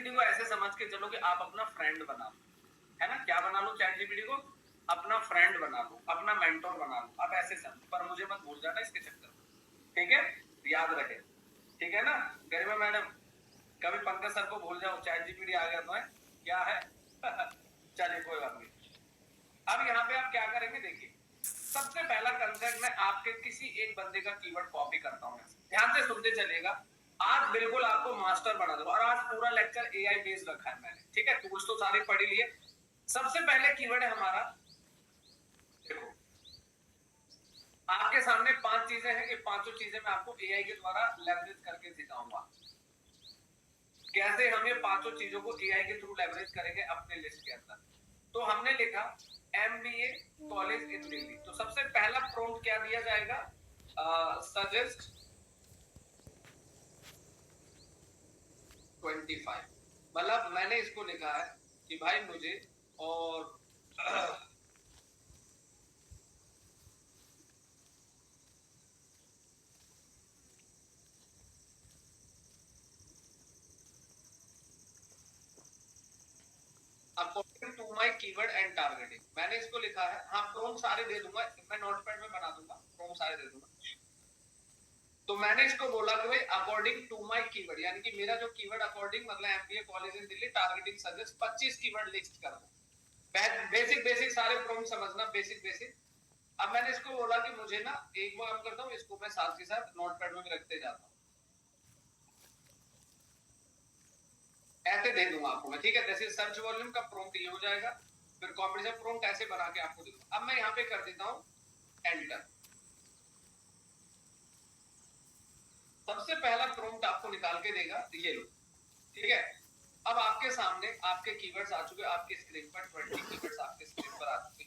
GPT को ऐसे समझ के चलो कि आप अपना फ्रेंड बना लो, है ना? क्या बना लो चैट जीपीटी को? अपना फ्रेंड बना लो, अपना मेंटोर बना लो। आप ऐसे समझो, पर मुझे मत भूल जाना इसके चक्कर में, ठीक है? याद रहे, ठीक है ना? गरिमा मैडम, कभी पंकज सर को भूल जाओ, चैट जीपीटी आ गया तो है क्या है। चलिए कोई बात नहीं। अब यहाँ पे आप क्या करेंगे, देखिए सबसे पहला कंसेप्ट मैं आपके किसी एक बंदे का कीवर्ड कॉपी करता हूँ, ध्यान से सुनते चलिएगा। आज बिल्कुल आपको मास्टर बना दूंगा, और आज पूरा लेक्चर एआई बेस्ड रखा है मैंने, ठीक है? टूल्स तो सारे पढ़ ही लिए। सबसे पहले कीवर्ड है हमारा, देखो आपके सामने 5 चीजें हैं, ये पांचों चीजें मैं आपको एआई के द्वारा लेवरेज करके सिखाऊंगा। कैसे हम ये पांचों चीजों को एआई के थ्रू लेवरेज करेंगे अपने लिस्ट के अंदर। तो हमने लिखा एमबीए कॉलेज इन दिल्ली, तो सबसे पहला प्रॉम्प्ट क्या दिया जाएगा? सजेस्ट 25। मतलब मैंने इसको लिखा है कि भाई मुझे, और according to my keyword and targeting, मैंने इसको लिखा है। हाँ प्रॉम्प्ट सारे दे दूंगा, मैं नोटपैड में बना दूंगा, प्रॉम्प्ट सारे दे दूंगा। तो मैंने इसको बोला कि भाई अकॉर्डिंग टू माय कीवर्ड, यानी कि मेरा जो कीवर्ड अकॉर्डिंग मतलब एमबीए कॉलेज इन Delhi targeting suggest 25 keyword list कर दो। बेसिक बेसिक सारे प्रॉम्प्ट समझना, बेसिक बेसिक। अब मैंने इसको बोला कि मुझे ना एक बार करता हूँ, इसको मैं साथ के साथ नोटपैड में भी रखते जाता हूँ, ऐसे दे दूंगा आपको मैं, ठीक है? जैसे सर्च वॉल्यूम का प्रॉम्प्ट ये हो जाएगा, फिर कॉम्पिटिशन प्रॉम्प्ट ऐसे बना के आपको दे दूंगा। अब मैं यहाँ पे कर देता हूँ एंटर। सबसे पहला प्रॉम्प्ट आपको निकाल के देगा, ये लो, ठीक है? अब आपके सामने आपके कीवर्ड्स आ चुके, आपके स्क्रीन पर 20 कीवर्ड्स आपके स्क्रीन पर आ चुके।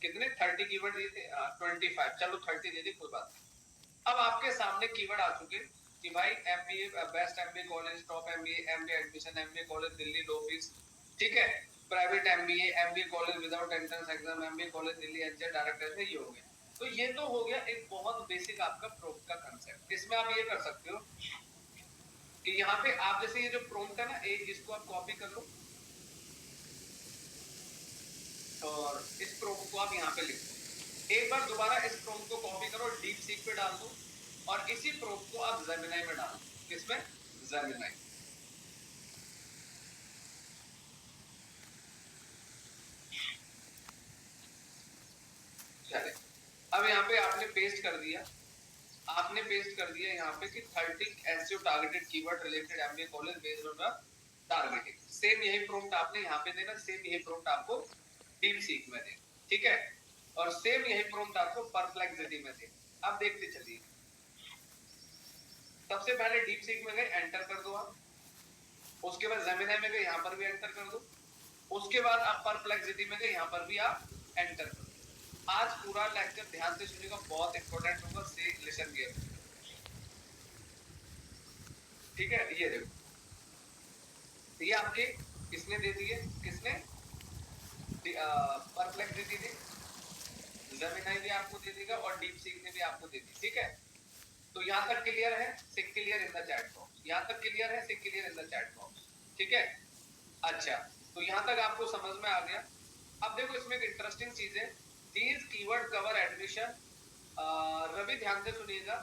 कितने? 30 कीवर्ड दिए थे, 25, चलो 30 दे दी, कोई बात नहीं। अब आपके सामने कीवर्ड आ चुके कि भाई MBA best MBA college, top MBA, MBA admission, MBA college Delhi low fees, ठीक है? Private MBA, MBA college without entrance exam, MBA college Delhi NCR direct ऐसे, ये हो गया। तो ये तो हो गया एक बहुत बेसिक आपका प्रॉम्प्ट का कांसेप्ट। इसमें आप ये कर सकते हो कि यहाँ पे आप जैसे ये जो प्रॉम्प्ट है ना, एक इसको आप कॉपी कर लो और इस प्रॉम्प्ट को आप यहाँ पे लिख दो। एक बार दोबारा इस प्रॉम्प्ट को कॉपी करो, डीप सीक पे डाल दो, और इसी प्रॉम्प्ट को आप जेमिनी में डालो। किसमें? जेमिनी। चले, अब यहाँ पे आपने पेस्ट कर दिया, आपने पेस्ट कर दिया यहाँ पे कि 30 SEO targeted keyword related MBA college based on the targeting. Same यही प्रॉम्प्ट आपने यहाँ पे देना, सेम यही प्रॉम्प्ट आपको डीप सीक में देना, ठीक है? और सेम यही प्रॉम्प्ट आपको परप्लेक्सिटी में देना। अब देखते चलिए, सबसे पहले डीप सीक में गए, एंटर कर दो आप। उसके बाद जेमिनी में गए, यहाँ पर भी एंटर कर दो। उसके बाद आप परप्लेक्सिटी में गए, यहाँ पर भी आप एंटर कर दो। आज पूरा लेक्चर ध्यान से सुनिएगा, बहुत इंपॉर्टेंट होगा, से लिसन केयरफुली, ठीक है? ये देखो, ये आपके किसने दे दिए? किसने? परप्लेक्सिटी ने, जेमिनी ने आपको दे देगा, और डीप सीक ने भी आपको दे दी, ठीक है? तो यहाँ तक क्लियर है? Sick clear in the chat box. यहाँ तक क्लियर है? Sick clear in the chat box, ठीक है? अच्छा, तो यहाँ तक आपको समझ में आ गया। अब देखो इसमें एक इंटरेस्टिंग चीज है, these keyword cover admission, Ravi ध्यान से सुनिएगा,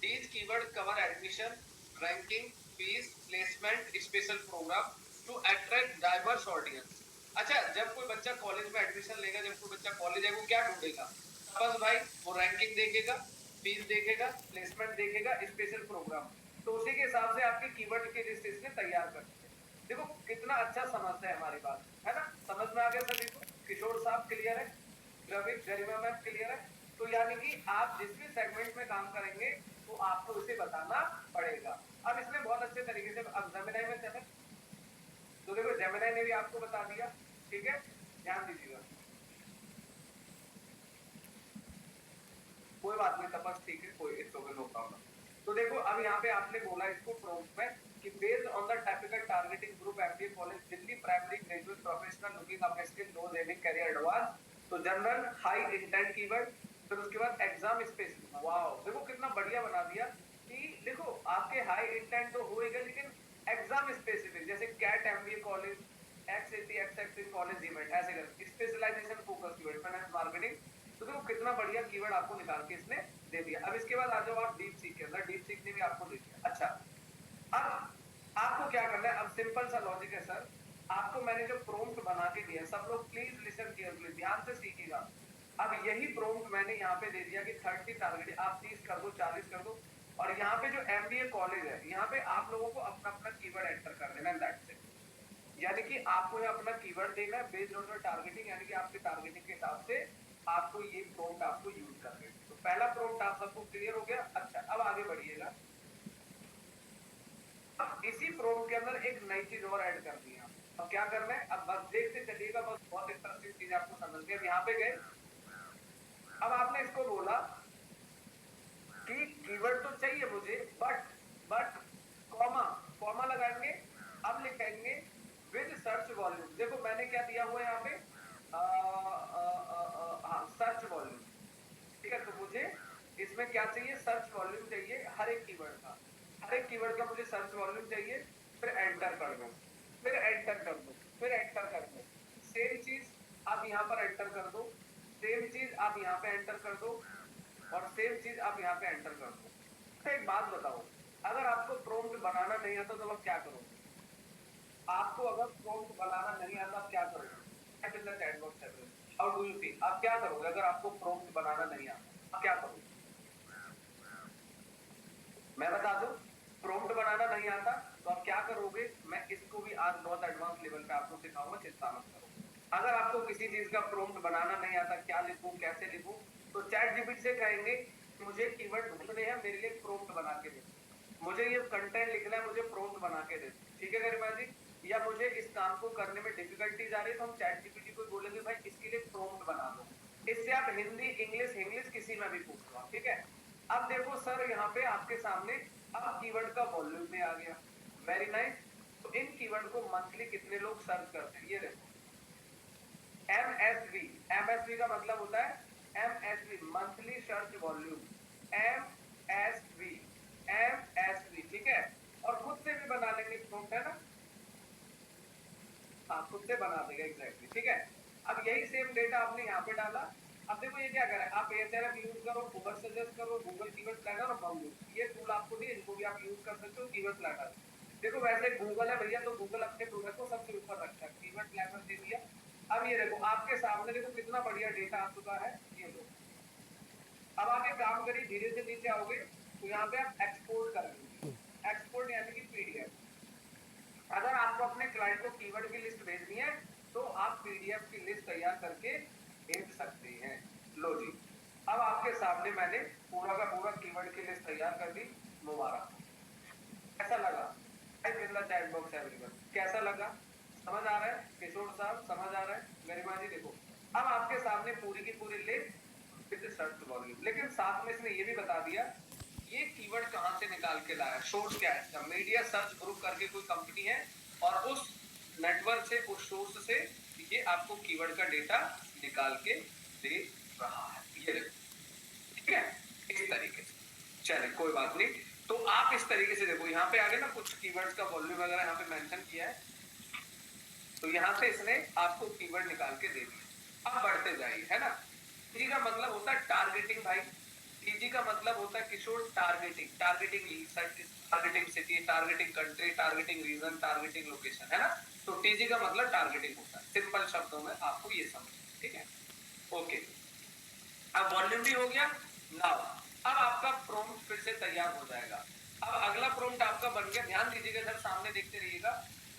these keyword cover admission, ranking, fees, placement, special program to attract diverse audience. अच्छा, जब कोई बच्चा कॉलेज में एडमिशन लेगा, जब कोई बच्चा कॉलेज है, वो क्या ढूंढेगा? बस भाई वो रैंकिंग देखेगा, फीस देखेगा, प्लेसमेंट देखेगा, स्पेशल प्रोग्राम। तो उसी के हिसाब से आपके कीवर्ड की लिस्ट इसने तैयार कर दी है। देखो कितना अच्छा समझते हैं हमारी बात, है ना? समझ में आ गया सभी को? किशोर साहब क्लियर है? रवि, गरिमा मैम क्लियर है? तो यानी कि आप जिस भी सेगमेंट में काम करेंगे तो आपको उसे बताना पड़ेगा। अब इसमें बहुत अच्छे तरीके से, अब जेमिनी में चले, तो देखो जेमिनी ने भी आपको बता दिया, ठीक है? ध्यान दीजिएगा, कोई बात नहीं तपस, ठीक है, कोई इट्स ओके, नो प्रॉब्लम। तो देखो अब यहाँ पे आपने बोला इसको प्रॉम्प्ट में कि based on the typical targeting group MBA college Delhi, primary graduate professional looking up skill low aiming career advance, तो जनरल हाई इंटेंट कीवर्ड, फिर उसके बाद एग्जाम स्पेसिफिक। वाओ, देखो कितना बढ़िया बना दिया कि देखो आपके हाई इंटेंट तो होएगा, लेकिन एग्जाम स्पेसिफिक, जैसे CAT MBA in college event, ऐसे कर specialization focus keyword finance marketing. तो देखो कितना बढ़िया कीवर्ड आपको निकाल के इसने दे दिया। अब इसके बाद आ जाओ आप डीप सीक के अंदर, डीप सीक ने भी आपको दे दिया। अच्छा, अब आपको क्या करना है, अब सिंपल सा लॉजिक है सर। आपको मैंने जो प्रॉम्प्ट बना के दिया, सब लोग प्लीज लिसन केयरफुली, ध्यान से सीखिएगा। अब यही प्रॉम्प्ट मैंने यहाँ पे दे दिया कि 30 टारगेट, आप 30 कर दो, 40 कर दो। और यहाँ पे जो एमबीए कॉलेज है, यहाँ पे आप लोगों को अपना अपना कीवर्ड एंटर कर देना, दैट्स इट। यानी कि आपको ये अपना कीवर्ड देना है बेस्ड ऑन योर टारगेटिंग, यानी कि आपके टारगेटिंग के हिसाब से आपको ये प्रॉम्प्ट आपको यूज करना है। तो पहला प्रॉम्प्ट आप सबको क्लियर हो गया। अच्छा, अब आगे बढ़िएगा। अब इसी प्रॉम्प्ट के अंदर एक नई चीज और ऐड कर दी है। अब क्या करना है, अब बस देखते चलिएगा, बस बहुत इंटरेस्टिंग चीज आपको समझ में। अब यहाँ पे गए, अब आपने इसको बोला कि कीवर्ड तो चाहिए मुझे, बट कॉमा, कॉमा लगाएंगे। अब लिखेंगे विद सर्च वॉल्यूम। देखो मैंने क्या दिया हुआ है यहाँ पे, सर्च वॉल्यूम। ठीक है, तो मुझे इसमें क्या चाहिए, सर्च वॉल्यूम चाहिए हर एक कीवर्ड का, हर एक कीवर्ड का मुझे सर्च वॉल्यूम चाहिए। फिर एंटर कर दो, फिर एंटर कर दो, फिर एंटर कर दो। सेम चीज आप यहाँ पर एंटर कर दो, सेम चीज आप यहाँ पे एंटर कर दो, और सेम चीज आप यहाँ पे एंटर कर दो। तो एक बात बताओ, अगर आपको प्रॉम्प्ट बनाना नहीं आता तो आप क्या करोगे? आपको अगर प्रॉम्प्ट बनाना नहीं आता आप क्या करोगे? Type in the chat box everyone, how do you feel? आप क्या करोगे अगर आपको प्रॉम्प्ट बनाना नहीं आता? आप क्या करोगे? मैं बता दूं, प्रॉम्प्ट बनाना नहीं आता तो आप क्या करोगे? मैं इसको भी आज बहुत एडवांस लेवल पे आपको सिखाऊंगा, चिंता मत करो। अगर आपको किसी चीज का प्रॉम्प्ट बनाना नहीं आता, क्या लिखूं कैसे लिखूं, तो चैट जीपीटी से कहेंगे मुझे कीवर्ड ढूंढने हैं, मेरे लिए प्रॉम्प्ट बना के दे, मुझे ये कंटेंट लिखना है, मुझे प्रॉम्प्ट बना के दे। ठीक है गरिमा जी? या मुझे इस काम को करने में डिफिकल्टीज आ रही है तो हम चैट जीपीटी को बोलेंगे भाई इसके लिए प्रॉम्प्ट बना दो। इससे आप हिंदी इंग्लिश इंग्लिश किसी में भी पूछ लो, ठीक है। अब देखो सर यहाँ पे आपके सामने अब कीवर्ड का वॉल्यूम में आ गया, वेरी नाइस। तो इन कीवर्ड को मंथली कितने लोग सर्च करते हैं, ये देखो एमएसवी। एमएसवी का मतलब होता है MSV, monthly search volume, MSV, MSV, ठीक है। और खुद से भी बना लेंगे प्रॉम्प्ट, है ना? हाँ, खुद से बना देगा, एग्जैक्टली, ठीक है। अब यही सेम डेटा आपने यहाँ पे डाला। अब देखो ये क्या करे, आप एएसएलएम यूज करो, गूगल सजेस्ट करो, गूगल कीवर्ड प्लानर और बाउंड, ये टूल आपको दिए, इनको भी आप यूज कर सकते हो कीवर्ड प्लानर। देखो वैसे गूगल है भैया, तो गूगल अपने प्रोडक्ट को सबसे ऊपर रखता है, कीवर्ड प्लानर दे दिया। अब ये देखो आपके सामने, देखो कितना बढ़िया डेटा आ चुका है, ये लो। अब आप एक काम करिए, धीरे से नीचे आओगे तो यहाँ पे आप एक्सपोर्ट करेंगे, एक्सपोर्ट यानी कि पीडीएफ। अगर आपको अपने क्लाइंट को कीवर्ड की लिस्ट भेजनी है तो आप पीडीएफ की लिस्ट तैयार करके भेज सकते हैं। लो जी, अब आपके सामने मैंने पूरा का पूरा कीवर्ड की लिस्ट तैयार कर दी। मुबारक, कैसा लगा? Type in the chat box everyone, कैसा लगा? समझ आ रहा है किशोर साहब, समझ आ रहा है? गरिमा जी देखो, अब आपके सामने पूरी की पूरी लिस्ट विद सर्च वॉल्यूम। लेकिन साथ में इसने ये भी बता दिया ये कीवर्ड कहां से निकाल के लाया, सोर्स क्या है इसका। मीडिया सर्च ग्रुप करके कोई कंपनी है और उस नेटवर्क से, उस सोर्स से ये आपको कीवर्ड का डेटा निकाल के दे रहा है, ये देखो, ठीक है, इस तरीके से। चलिए कोई बात नहीं, तो आप इस तरीके से देखो, यहाँ पे आगे ना कुछ कीवर्ड्स का वॉल्यूम वगैरह यहाँ पे मेंशन किया है, तो यहाँ से इसने आपको कीवर्ड निकाल के दे दिया। अब बढ़ते जाइए, है ना। टी का मतलब होता है टारगेटिंग भाई, टीजी का मतलब होता है किशोर targeting, targeting targeting city, targeting country, targeting region, targeting location, है ना। तो टीजी का मतलब टारगेटिंग होता है, सिंपल शब्दों में आपको ये समझ, ठीक है, ओके। अब वॉल्यूम भी हो गया। नाउ अब आपका प्रॉम्प्ट फिर से तैयार हो जाएगा। अब अगला प्रॉम्प्ट आपका बन गया, ध्यान दीजिएगा सर, सामने देखते रहिएगा।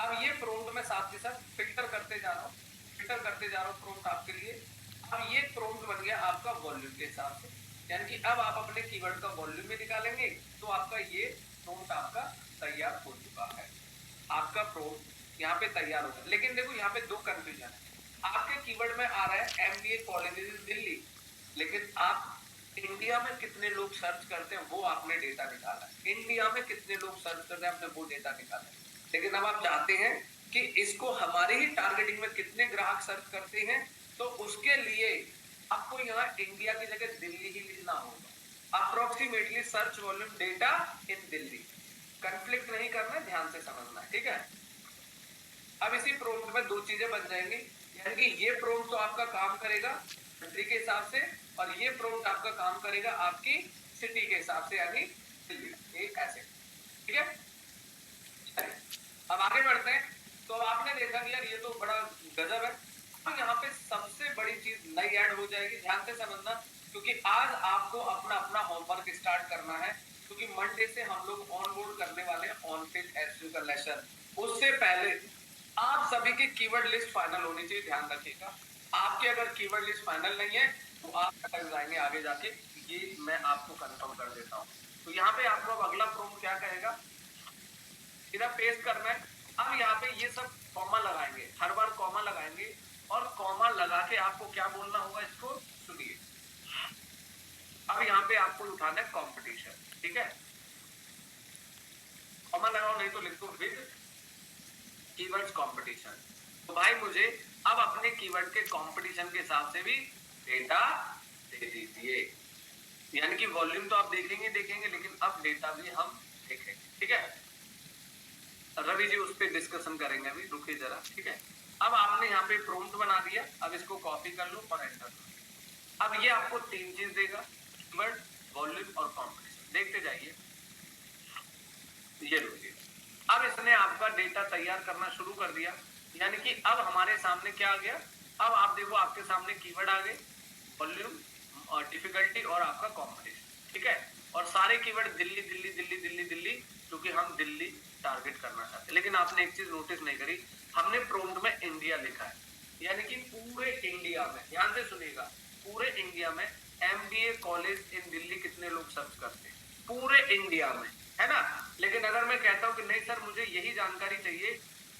अब ये प्रॉम्प्ट मैं साथ के साथ फिल्टर करते जा रहा हूँ, फिल्टर करते जा रहा हूँ प्रॉम्प्ट आपके लिए। अब ये प्रॉम्प्ट बन गया आपका वॉल्यूम के हिसाब से, यानी कि अब आप अपने कीवर्ड का वॉल्यूम में निकालेंगे तो आपका ये प्रॉम्प्ट आपका तैयार हो चुका है। आपका प्रॉम्प्ट यहाँ पे तैयार होगा। लेकिन देखो यहाँ पे दो कंफ्यूजन है, आपके कीवर्ड में आ रहा है एमबीए कॉलेजेस दिल्ली, लेकिन आप इंडिया में कितने लोग सर्च करते हैं वो आपने डेटा निकाला है, इंडिया में कितने लोग सर्च करते हैं आपने वो डेटा निकाला है। लेकिन अब आप चाहते हैं कि इसको हमारे ही टारगेटिंग में कितने ग्राहक सर्च करते हैं, तो उसके लिए आपको यहाँ इंडिया की जगह दिल्ली ही लिखना होगा। अप्रोक्सीमेटली सर्च वॉल्यूम डेटा इन दिल्ली, कंफ्लिक्ट नहीं करना है, ध्यान से समझना है, ठीक है। अब इसी प्रॉम्प्ट में दो चीजें बन जाएंगी, यानी कि ये प्रॉम्प्ट तो आपका काम करेगा कंट्री के हिसाब से और ये प्रॉम्प्ट आपका काम करेगा आपकी सिटी के हिसाब से, यानी दिल्ली, एक ऐसे, ठीक है। अब आगे बढ़ते हैं। तो आपने देखा कि यार ये तो बड़ा गजब है। अब यहाँ पे सबसे बड़ी चीज नई ऐड हो जाएगी, ध्यान से समझना, क्योंकि आज आपको अपना अपना होमवर्क स्टार्ट करना है, क्योंकि मंडे से हम लोग ऑन बोर्ड करने वाले हैं ऑन पेज एसईओ का लेसन। उससे पहले आप सभी की कीवर्ड लिस्ट फाइनल होनी चाहिए, ध्यान रखिएगा। आपके अगर कीवर्ड लिस्ट फाइनल नहीं है तो आप अटक जाएंगे आगे जाके, ये मैं आपको कंफर्म कर देता हूँ। तो यहाँ पे आपको अगला प्रॉम्प्ट क्या कहेगा, इधर पेस्ट करना है। अब यहाँ पे ये सब कॉमा लगाएंगे, हर बार कॉमा लगाएंगे और कॉमा लगा के आपको क्या बोलना होगा, इसको सुनिए। अब यहाँ पे आपको उठाना है कंपटीशन, ठीक है। कॉमा लगाओ, नहीं तो लिखो विद कीवर्ड्स कंपटीशन। तो भाई मुझे अब अपने कीवर्ड के कंपटीशन के हिसाब से भी डेटा दे दीजिए, यानी कि वॉल्यूम तो आप देखेंगे लेकिन अब डेटा भी हम देखेंगे, ठीक है। रवि जी उस पर डिस्कशन करेंगे अभी, रुकिए जरा, ठीक है। अब आपने यहाँ पे प्रॉम्प्ट बना दिया, अब इसको कॉपी कर लो और एंटर करो। अब ये आपको तीन चीज देगा, कीवर्ड, वॉल्यूम और कंपटीशन। देखते जाइए, ये लीजिए। अब इसने आपका डेटा तैयार करना शुरू कर दिया, यानी कि अब हमारे सामने क्या आ गया, अब आप देखो आपके सामने कीवर्ड आ गए, वॉल्यूम और डिफिकल्टी और आपका कंपटीशन, ठीक है। और सारे कीवर्ड दिल्ली दिल्ली दिल्ली दिल्ली दिल्ली, क्योंकि हम दिल्ली टारगेट करना चाहते हैं। लेकिन आपने एक चीज नोटिस नहीं करी, हमने प्रॉम्प्ट में इंडिया लिखा है, यानी कि पूरे इंडिया में, ध्यान से सुनिएगा, पूरे इंडिया में एमबीए कॉलेज इन दिल्ली कितने लोग सर्च करते हैं, पूरे इंडिया में, है ना। लेकिन अगर मैं कहता हूं कि नहीं सर मुझे यही जानकारी चाहिए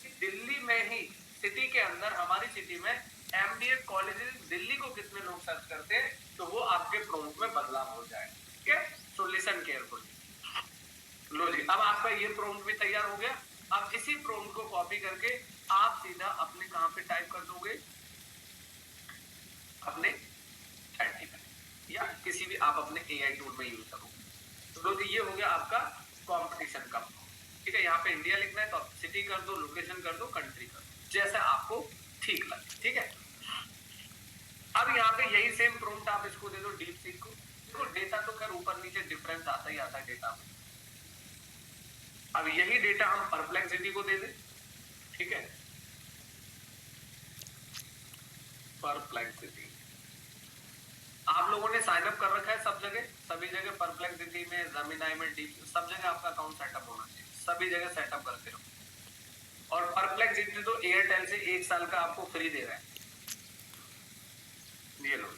कि दिल्ली में ही, सिटी के अंदर, हमारी सिटी में एमबीए कॉलेजेस दिल्ली को कितने लोग सर्च करते हैं, तो वो आपके प्रॉम्प्ट में बदलाव हो जाए, ठीक है। So listen carefully. लो जी, अब आपका ये प्रॉम्प्ट भी तैयार हो गया। अब इसी प्रॉम्प्ट को कॉपी करके आप सीधा अपने कहां पे टाइप कर दोगे, अपने चैट या किसी भी आप अपने एआई टूल में यूज करोगे। तो लो जी, ये हो गया आपका कंपटीशन का, ठीक है। यहाँ पे इंडिया लिखना है तो आप सिटी कर दो, लोकेशन कर दो, कंट्री कर दो, जैसा आपको ठीक लगे, ठीक है। अब यहाँ पे यही सेम प्रॉम्प्ट आप इसको दे दो डीप सीक को। देखो डेटा तो खैर ऊपर नीचे डिफरेंस आता ही आता है डेटा में। अब यही डेटा हम परप्लेक्सिटी को दे दे, ठीक है। परप्लेक्सिटी आप लोगों ने साइन अप कर रखा है सब जगह, सभी जगह परप्लेक्सिटी में, जेमिनी में, डीप, सब जगह आपका अकाउंट सेटअप होना चाहिए, सभी जगह सेटअप करते रहो। और परप्लेक्सिटी तो एयरटेल से 1 साल का आपको फ्री दे रहा है, ये लो।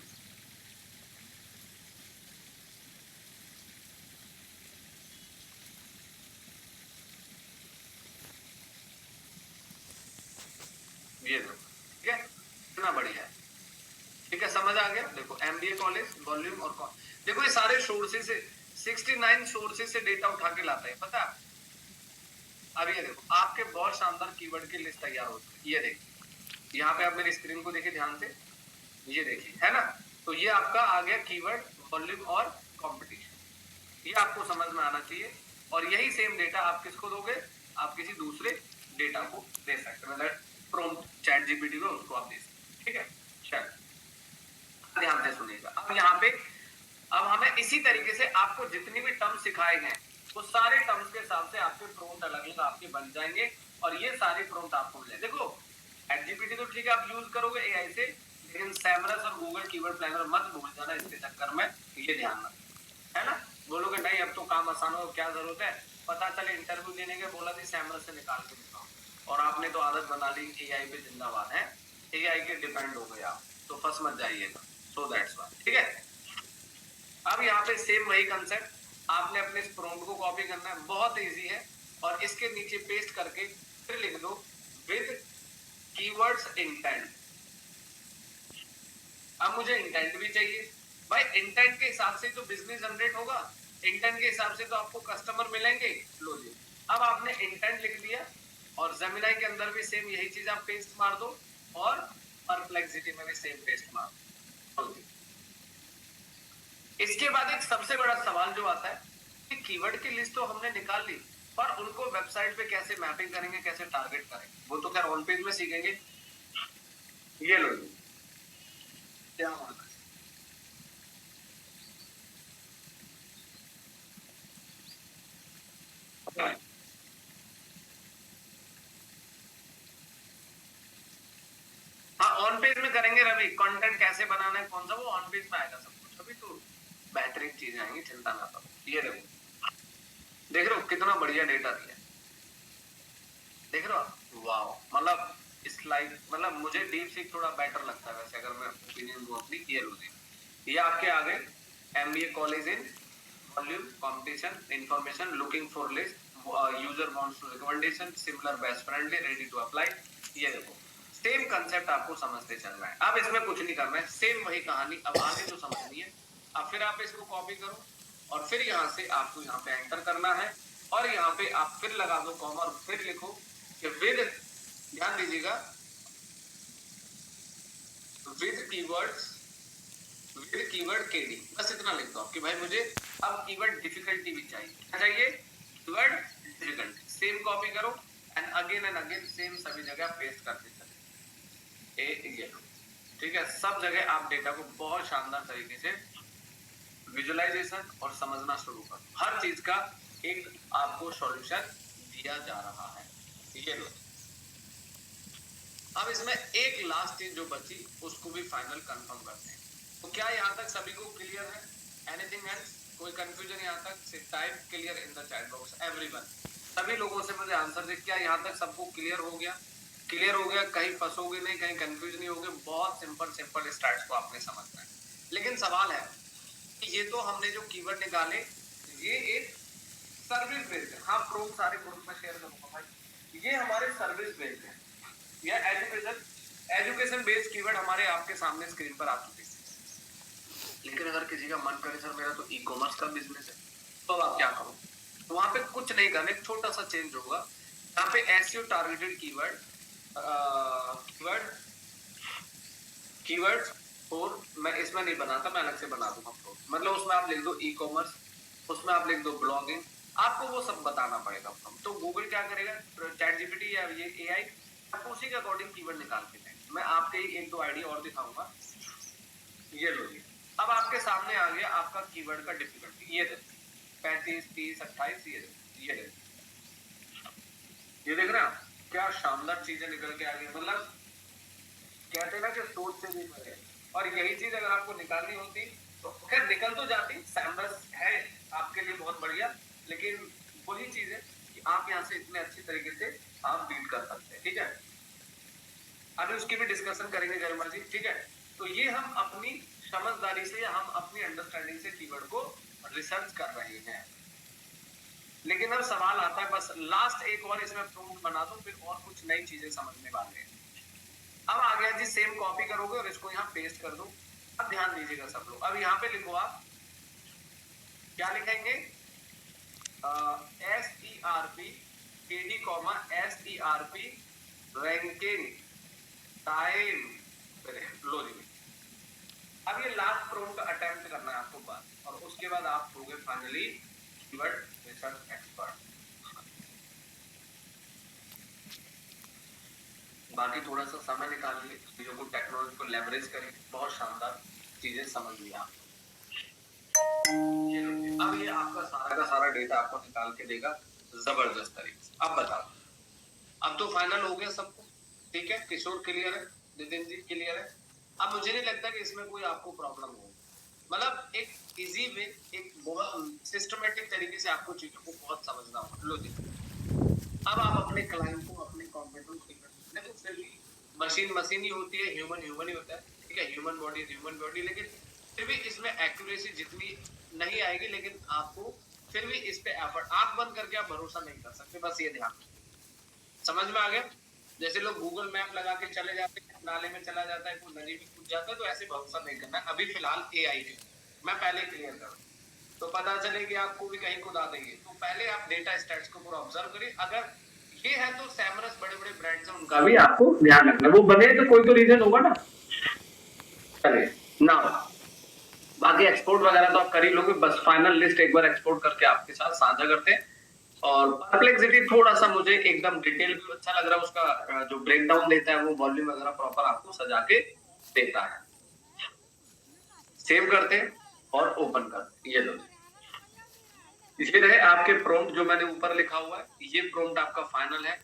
ये लो, ठीक है, इतना बढ़िया है, ठीक है, समझ आ गया। देखो एमबीए कॉलेज, वॉल्यूम और देखो ये सारे सोर्सेज से 69 सोर्सेज से डेटा उठा के लाता है, पता। अब ये देखो आपके बहुत शानदार कीवर्ड की लिस्ट तैयार हो चुकी है, ये देखिए यहाँ पे आप मेरी स्क्रीन को देखिए ध्यान से, ये देखिए, है ना। तो ये आपका आ गया कीवर्ड, वॉल्यूम और कंपटीशन, ये आपको समझ में आना चाहिए। और यही सेम डेटा आप किसको दोगे, आप किसी दूसरे डेटा को दे सकते हैं, मतलब प्रॉम्प्ट चैट जीपीटी को उसको आप दे सकते, ठीक है। चल ध्यान से सुनिएगा। अब यहाँ पे अब हमें इसी तरीके से आपको जितनी भी टर्म सिखाए गए वो सारे टर्म्स के हिसाब से आपके प्रॉम्प्ट अलग अलग आपके बन जाएंगे और ये सारे प्रॉम्प्ट आपको मिले। देखो एचजीपीटी तो ठीक है आप यूज करोगे एआई से, लेकिन सैमरस और गूगल कीवर्ड प्लानर मत भूल जाना इसके चक्कर में, ये ध्यान रखना, है ना। बोलोगे नहीं अब तो काम आसान हो, क्या जरूरत है, पता चले इंटरव्यू देने के बोला थी सैमरस से निकाल के दिखाओ और आपने तो आदत बना ली एआई पे जिंदाबाद है, एआई के डिपेंड हो गए आप, तो फंस मत जाइएगा। सो दैट्स व्हाई, ठीक है। अब यहाँ पे सेम वही कंसेप्ट, आपने अपने इस प्रॉम्प्ट को कॉपी करना है, बहुत इजी है, और इसके नीचे पेस्ट करके फिर लिख दो विद कीवर्ड्स इंटेंट। अब मुझे इंटेंट भी चाहिए भाई, इंटेंट के हिसाब से तो बिजनेस जनरेट होगा, इंटेंट के हिसाब से तो आपको कस्टमर मिलेंगे। लो जी, अब आपने इंटेंट लिख दिया और जेमिनी के अंदर भी सेम यही चीज आप पेस्ट मार दो और परप्लेक्सिटी में भी सेम पेस्ट मार दो। इसके बाद एक सबसे बड़ा सवाल जो आता है कि कीवर्ड की लिस्ट तो हमने निकाल ली, पर उनको वेबसाइट पे कैसे मैपिंग करेंगे, कैसे टारगेट करेंगे, वो तो खैर ऑन पेज में सीखेंगे। ये लो जी, क्या होना है? हाँ ऑन पेज में करेंगे रवि, कंटेंट कैसे बनाना है कौन सा, वो ऑन पेज में आएगा सब कुछ, अभी तो बेहतरीन चीजें आएंगी, चिंता ना करो। ये देखो, देख रहे हो कितना बढ़िया डेटा दिया, देख रहे हो, वाओ। मतलब स्लाइड, मतलब मुझे डीप सीक थोड़ा बेटर लगता है वैसे, अगर मैं ओपिनियन दूं अपनी। ये लो, ये आपके आगे MBA college in volume competition information looking for list user wants to recommendation similar best friendly ready to apply. ये देखो सेम कंसेप्ट आपको समझते चल रहा है, अब इसमें कुछ नहीं करना है, सेम वही कहानी अब आगे जो समझनी है। अब फिर आप इसको कॉपी करो और फिर यहाँ से आपको यहाँ पे एंटर करना है और यहाँ पे आप फिर लगा दो कॉमा और फिर लिखो कि विद, ध्यान दीजिएगा, with keywords, with keyword KD, बस इतना लिख दो कि भाई मुझे अब कीवर्ड डिफिकल्टी भी चाहिए, क्या चाहिए, कीवर्ड डिफिकल्टी। सेम कॉपी करो एंड अगेन सेम सभी जगह पेस्ट करते चले, ये ठीक है। सब जगह आप डेटा को बहुत शानदार तरीके से विजुअलाइजेशन और समझना शुरू करो, हर चीज का एक आपको सॉल्यूशन दिया जा रहा है। ये लो, अब इसमें एक लास्ट चीज जो बची उसको भी फाइनल कंफर्म करते हैं। तो क्या यहाँ तक सभी को क्लियर है? एनीथिंग एल्स, कोई कंफ्यूजन यहाँ तक? Type clear in the chat box everyone, सभी लोगों से मुझे आंसर दे, क्या यहाँ तक सबको क्लियर हो गया? क्लियर हो गया, कहीं फंसोगे नहीं, कहीं कंफ्यूज नहीं होगे, बहुत सिंपल सिंपल स्टार्ट को आपने समझना है। लेकिन सवाल है कि ये तो हमने जो कीवर्ड निकाले ये एक सर्विस बेस्ड है, हाँ प्रूफ सारे ग्रुप में शेयर करूंगा भाई, ये हमारे सर्विस बेस्ड है या एजुकेशन बेस्ड कीवर्ड हमारे आपके सामने स्क्रीन पर आ चुके हैं। लेकिन अगर किसी का मन करे सर मेरा तो ई कॉमर्स का बिजनेस है, तो आप क्या करो, तो वहां पे कुछ नहीं करना, एक छोटा सा चेंज होगा, यहाँ पे एसईओ टारगेटेड कीवर्ड, कीवर्ड्स और मैं इसमें नहीं बनाता, मैं अलग से बना दूंगा, मतलब उसमें आप लिख दो ई कॉमर्स, उसमें आप लिख दो ब्लॉगिंग, आपको वो सब बताना पड़ेगा। तो गूगल क्या करेगा, चैट जीपीटी या ये एआई आपको उसी के अकॉर्डिंग कीवर्ड निकाल के देंगे। मैं आपके एक दो आइडिया और दिखाऊंगा, ये लो, अब आपके सामने आ गया आपका कीवर्ड का डिफिकल्टी, ये देखो 35 30 28, ये देखो, ये देख रहे हैं आप क्या शानदार चीजें निकल के आ गई, मतलब कहते हैं ना कि सोच से भी परे, और यही चीज अगर आपको निकालनी होती तो खैर निकल तो जाती, सैम्बस है आपके लिए बहुत बढ़िया, लेकिन वही चीज है कि आप यहाँ से इतने अच्छी तरीके से आप डील कर सकते हैं, ठीक है। अभी उसकी भी डिस्कशन करेंगे गरिमा जी, ठीक है। तो ये हम अपनी समझदारी से या हम अपनी अंडरस्टैंडिंग से कीवर्ड को रिसर्च कर रहे हैं। लेकिन अब सवाल आता है, बस लास्ट एक और इसमें प्रूफ बना दो, फिर और कुछ नई चीजें समझने वाले हैं। अब आ गया जी, सेम कॉपी करोगे और इसको यहाँ पेस्ट कर दो। अब ध्यान दीजिएगा सब लोग, अब यहाँ पे लिखो आप, क्या लिखेंगे, SERP KD comma SERP ranking time, लो जी। अब ये लास्ट प्रोम्प्ट अटेम्प्ट करना है आपको बस, और उसके बाद आप होगे फाइनली कीवर्ड रिसर्च एक्सपर्ट। बाकी थोड़ा सा समय निकालिए, चीजों को टेक्नोलॉजी को लेवरेज करिए, बहुत शानदार चीजें समझ लिया आप। अब ये आपका सारा का सारा डेटा आपको निकाल के देगा जबरदस्त तरीके से। अब बताओ, अब तो फाइनल हो गया सबको, ठीक है, किशोर क्लियर है, नितिन जी क्लियर है। अब मुझे नहीं लगता कि इसमें कोई आपको प्रॉब्लम हो, मतलब एक इजी वे, एक बहुत सिस्टमेटिक तरीके से आपको चीजों को बहुत समझना होगा। लो देखो, अब आप अपने क्लाइंट को अपने कॉम्पिटेंट देखो, फिर भी मशीन मशीन ही होती है, ह्यूमन ह्यूमन ही होता है, ठीक है, ह्यूमन बॉडी ह्यूमन बॉडी, लेकिन फिर भी इसमें एक्यूरेसी जितनी नहीं आएगी, लेकिन आपको फिर भी इस पे एफर्ट, आंख बंद करके आप भरोसा नहीं कर सकते, बस ये ध्यान, समझ में आ गया। जैसे लोग गूगल मैप लगा के चले जाते हैं, नाले में चला जाता है, कोई नदी में कूद जाता है, तो ऐसे भरोसा नहीं करना। अभी फिलहाल एआई है, मैं पहले क्लियर करूं तो पता चले कि आपको भी कहीं कुदा देंगे, तो पहले आप डेटा स्टैट्स को पूरा ऑब्जर्व करिए। अगर ये है तो सैमरस बड़े बड़े ब्रांड्स हैं, उनका भी आपको ध्यान रखना, वो बने तो कोई तो रीजन होगा ना, चलिए ना। बाकी एक्सपोर्ट वगैरह तो आप कर ही लोगे, बस फाइनल लिस्ट एक बार एक्सपोर्ट करके आपके साथ साझा करते हैं और परप्लेक्सिटी थोड़ा सा मुझे एकदम डिटेल भी अच्छा लग रहा है, उसका जो ब्रेक डाउन देता है वो वॉल्यूम वगैरह प्रॉपर आपको सजा के देता है। सेव करते हैं और ओपन करते हैं, ये लो ये रहे आपके प्रॉम्प्ट जो मैंने ऊपर लिखा हुआ है, ये प्रॉम्प्ट आपका फाइनल है।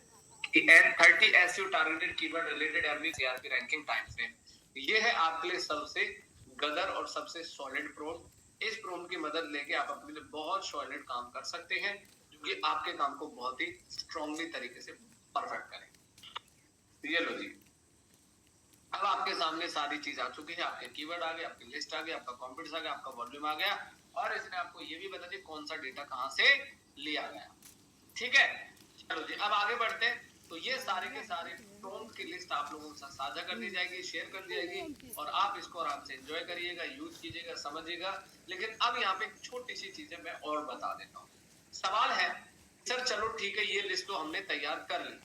30 SEO targeted keyword related every CRP ranking time frame. ये है आपके लिए सबसे गदर और सबसे सॉलिड प्रॉम्प्ट। इस प्रॉम्प्ट की मदद लेके आप अपने लिए बहुत सॉलिड काम कर सकते हैं, जो कि आपके काम को बहुत ही स्ट्रांगली तरीके से परफेक्ट करें। ये लो जी, अब आपके सामने सारी चीज आ चुकी है, आपके कीवर्ड आ गए, आपकी लिस्ट आ गई, आपका कॉम्पिटिशन आ गया, आपका वॉल्यूम आ गया, और इसने आपको ये भी बता दिया कौन सा डेटा कहां से लिया गया। ठीक है, चलो जी अब आगे बढ़ते हैं। तो ये सारे के सारे प्रॉम्प्ट की लिस्ट आप लोगों के साथ साझा कर दी जाएगी, शेयर कर दी जाएगी, और आप इसको आराम से एंजॉय करिएगा, यूज कीजिएगा, समझिएगा। लेकिन अब यहाँ पे छोटी सी चीजें मैं और बता देता हूँ। सवाल है सर चलो ठीक है, ये लिस्ट तो हमने तैयार कर ली,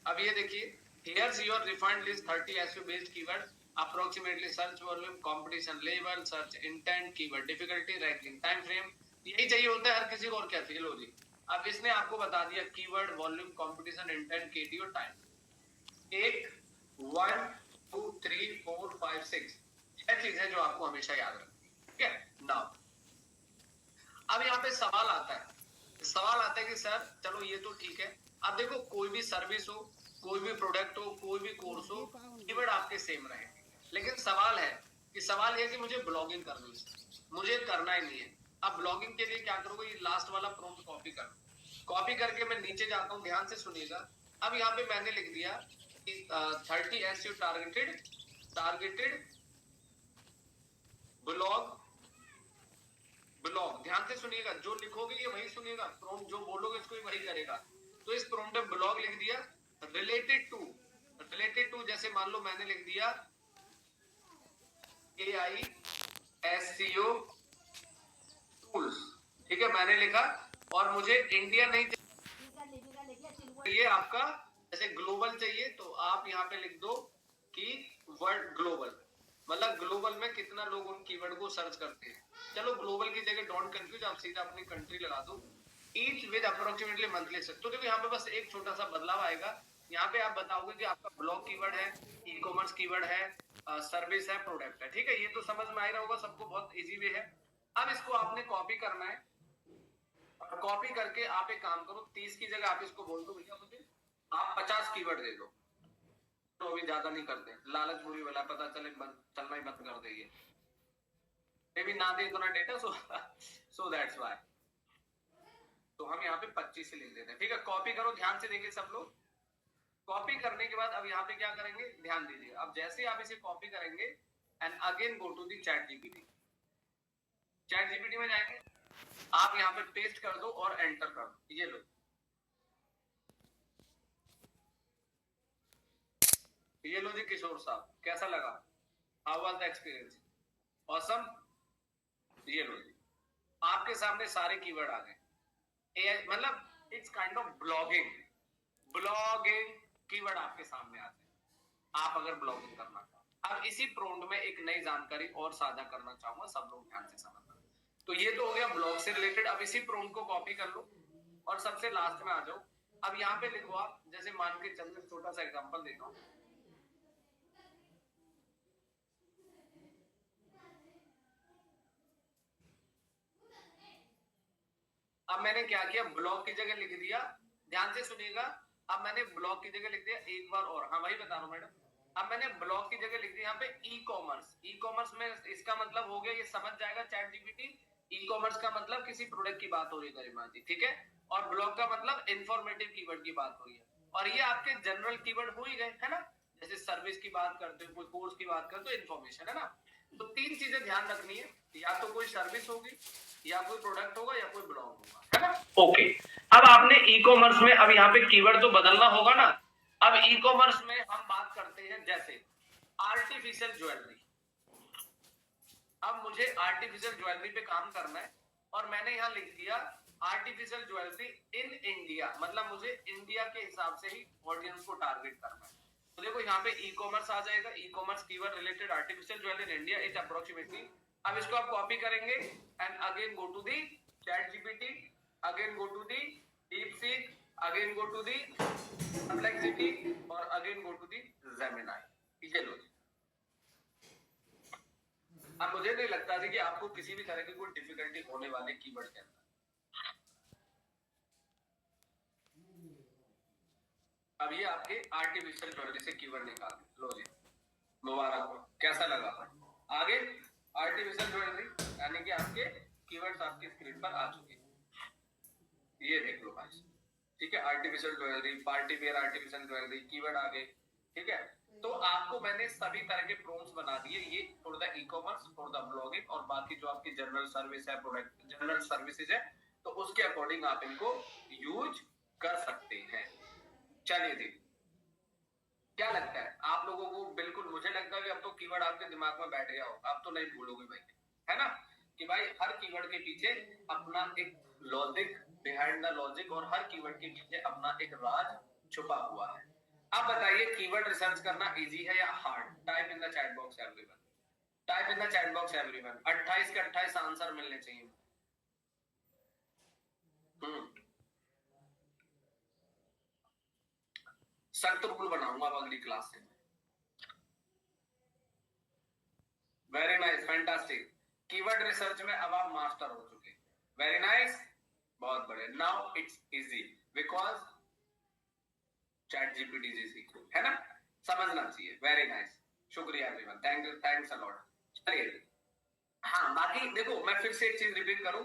अब ये देखिए, here's your refined list 30 SEO based keywords, approximately search volume, competition level, search intent, keyword difficulty, ranking time frame। यही चाहिए होता है हर किसी को, और क्या चाहिए। लो जी, अब इसने आपको बता दिया कीवर्ड, वॉल्यूम, कंपटीशन, इंटेंट, केटी और टाइम। एक 1 2 3 4 5 6 छह चीजें जो आपको हमेशा याद रखनी है। ठीक है, नाउ अब यहाँ पे सवाल आता है कि सर चलो ये तो ठीक है, अब देखो कोई भी सर्विस हो, कोई भी प्रोडक्ट हो, कोई भी कोर्स हो, कीवर्ड आपके सेम रहे, लेकिन सवाल है कि मुझे ब्लॉगिंग करनी है, मुझे करना ही नहीं है। अब ब्लॉगिंग के लिए क्या करोगे, ये लास्ट वाला प्रॉम्प्ट कॉपी करो, कॉपी करके मैं नीचे जाता हूँ, ध्यान से सुनिएगा। अब यहाँ पे मैंने लिख दिया कि 30 एसईओ टारगेटेड ब्लॉग, ध्यान से सुनिएगा, जो लिखोगे ये वही सुनिएगा, प्रॉम्प्ट जो बोलोगे इसको वही करेगा। तो इस प्रॉम्प्ट में ब्लॉग लिख दिया, रिलेटेड टू जैसे मान लो मैंने लिख दिया AI SEO टूल्स, ठीक है मैंने लिखा, और मुझे इंडिया नहीं चाहिए आपका, जैसे ग्लोबल चाहिए तो आप यहाँ पे लिख दो कि वर्ल्ड ग्लोबल, मतलब ग्लोबल में कितना लोग उन कीवर्ड को सर्च करते हैं। चलो ग्लोबल की जगह डोंट कंफ्यूज, आप सीधा अपनी कंट्री लगा दो, each with approximately monthly set. तो देखो यहाँ पे बस एक छोटा सा बदलाव आएगा, यहाँ पे आप बताओगे कि आपका ब्लॉग कीवर्ड है, ई कॉमर्स कीवर्ड है, सर्विस है, प्रोडक्ट है। ठीक है, ये तो समझ में आ रहा होगा सबको, बहुत इजी वे है। अब इसको आपने कॉपी करना है, और कॉपी करके आप एक काम करो, 30 की जगह आप इसको बोल दो भैया मुझे आप 50 कीवर्ड दे दो। तो अभी ज्यादा नहीं करते, लालच बुरी वाला, पता चले चलना ही बंद कर देंगे, भी ना दे इतना डेटा, सो दैट्स व्हाई। तो हम यहाँ पे 25 से लिख देते हैं। ठीक है, कॉपी करो, ध्यान से देखिए सब लोग। कॉपी करने के बाद अब यहाँ पे क्या करेंगे, ध्यान दीजिए। अब जैसे आप इसे कॉपी करेंगे and again go to the chat GPT, में जाएंगे, आप यहाँ पे पेस्ट कर दो और एंटर कर दो। ये लो, ये लो जी किशोर साहब, कैसा लगा, how was the experience, awesome. ये लो जी, आपके सामने सारे कीवर्ड आ गए, मतलब it's kind of blogging keyword आपके सामने आते हैं, आप अगर ब्लॉगिंग करना चाहो। अब इसी प्रॉम्प्ट में एक नई जानकारी और साझा करना चाहूंगा, सब लोग ध्यान से समझना। तो ये तो हो गया ब्लॉग से रिलेटेड। अब इसी प्रॉम्प्ट को कॉपी कर लो और सबसे लास्ट में आ जाओ। अब यहाँ पे लिखो आप, जैसे मान के चंद्र, छोटा सा एग्जांपल देता हूँ, अब मैंने क्या किया, ब्लॉग की जगह लिख दिया, ध्यान से सुनिएगा। अब मैंने ब्लॉग की जगह लिख दिया एक बार और, हाँ वही बता रहा हूँ मैडम। अब मैंने ब्लॉग की जगह लिख दिया यहाँ पे ई कॉमर्स में इसका मतलब हो गया, ये समझ जाएगा चैट जीपीटी। ई कॉमर्स का मतलब किसी प्रोडक्ट की बात हो रही है गरिमा जी, ठीक है, और ब्लॉग का मतलब इंफॉर्मेटिव कीवर्ड की बात हो रही है, और ये आपके जनरल कीवर्ड हो ही गए, है ना। जैसे सर्विस की बात करते हो, कोई कोर्स की बात करते हो, इन्फॉर्मेशन, है ना। तो 3 चीजें ध्यान रखनी है, या तो कोई सर्विस होगी, या कोई प्रोडक्ट होगा, या कोई ब्लॉग होगा, है ना। ओके, अब आपने ई कॉमर्स में, अब यहाँ पे कीवर्ड तो बदलना होगा ना। अब ई कॉमर्स में हम बात करते हैं जैसे आर्टिफिशियल ज्वेलरी। अब मुझे आर्टिफिशियल ज्वेलरी पे काम करना है, और मैंने यहाँ लिख दिया आर्टिफिशियल ज्वेलरी इन इंडिया, मतलब मुझे इंडिया के हिसाब से ही ऑडियंस को टारगेट करना है। तो देखो यहाँ पे ई कॉमर्स आ जाएगा, e commerce keyword related artificial jewellery in India it approximately. अब इसको आप कॉपी करेंगे and again go to the chat GPT, again go to the DeepSeek, again go to the Perplexity और again go to the Gemini. ये लो। अब मुझे नहीं लगता था कि आपको किसी भी तरह की कोई डिफिकल्टी होने वाली कीवर्ड के अंदर। अब ये आपके आर्टिफिशियल इंटेलिजेंस से कीवर्ड निकाल लो जी, मुबारक हो। कैसा लगा? आगे आर्टिफिशियल इंटेलिजेंस यानी कि आपके कीवर्ड्स आपकी स्क्रीन पर आ चुके हैं। ये देख लो भाई, ठीक है। Artificial jewellery, party wear artificial jewellery, keyword आ गए, ठीक है। तो आपको मैंने सभी तरह के प्रॉम्प्ट्स बना दिए, ये for the e commerce, for the blogging, और बाकी जो आपकी जनरल सर्विस है, प्रोडक्ट जनरल सर्विसेज है, तो उसके अकॉर्डिंग आप इनको यूज कर सकते हैं। चलिए जी, क्या लगता है आप लोगों को? बिल्कुल मुझे लगता है कि अब तो कीवर्ड आपके दिमाग में बैठ गया होगा, अब तो नहीं भूलोगे भाई, है ना? कि भाई हर कीवर्ड के पीछे अपना एक लॉजिक, बिहाइंड द लॉजिक, और हर कीवर्ड के पीछे अपना एक राज छुपा हुआ है। अब बताइए, कीवर्ड रिसर्च करना इजी है या hard? Type in the chat box everyone, type in the chat box everyone. 28 के 28 आंसर मिलने चाहिए। सख्त रूल बनाऊंगा अब अगली क्लास से। Very nice, fantastic. Keyword research में अब आप मास्टर हो चुके। वेरी नाइस, बहुत बढ़िया। Now it's easy because ChatGPT जी सीख है ना, समझना चाहिए। वेरी नाइस, शुक्रिया everyone, thank you, thanks a lot. चलिए, हाँ बाकी देखो, मैं फिर से एक चीज रिपीट करूं।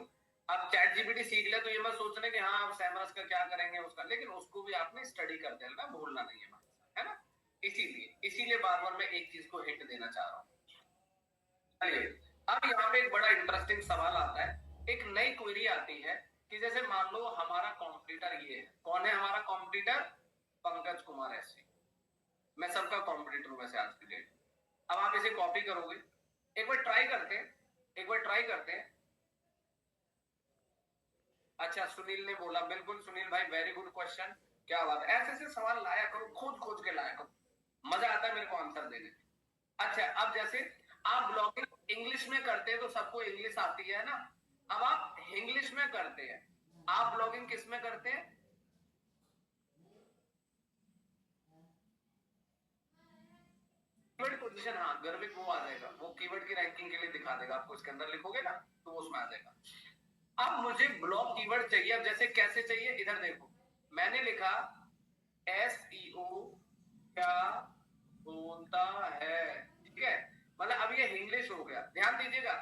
अब चैट जीपीटी सीख लिया तो ये मत सोचने कि हाँ अब सैमरस का क्या करेंगे उसका, लेकिन उसको भी आपने स्टडी कर देना, भूलना नहीं है ना। इसीलिए इसीलिए बार बार मैं एक चीज को हिंट देना चाह रहा हूँ। चलिए, अब यहाँ पे एक बड़ा इंटरेस्टिंग सवाल आता है। एक नई क्वेरी आती है कि जैसे मान लो हमारा कॉम्पिटिटर ये है। कौन है हमारा कॉम्पिटिटर? पंकज कुमार एससी। मैं सबका कॉम्पिटिटर हूं वैसे आज की डेट। अब आप इसे कॉपी करोगे, एक बार ट्राई करते हैं, एक बार ट्राई करते हैं। अच्छा, सुनील ने बोला, बिल्कुल सुनील भाई, वेरी गुड क्वेश्चन। क्या बात है, ऐसे ऐसे सवाल लाया करो, खोज खोज के लाया करो, मजा आता है मेरे को आंसर देने में। अच्छा, अब जैसे आप ब्लॉगिंग इंग्लिश में करते हैं तो सबको इंग्लिश आती है ना। अब आप इंग्लिश में करते हैं, आप ब्लॉगिंग किस में करते हैं? कीवर्ड पोजीशन, हाँ गर्विक वो आ जाएगा, वो कीवर्ड की रैंकिंग के लिए दिखा देगा आपको, इसके अंदर लिखोगे ना तो वो उसमें आ जाएगा। अब मुझे ब्लॉग कीवर्ड चाहिए। अब जैसे कैसे चाहिए, इधर देखो, मैंने लिखा एसईओ क्या होता है, ठीक है। मतलब अब ये इंग्लिश हो गया, ध्यान दीजिएगा,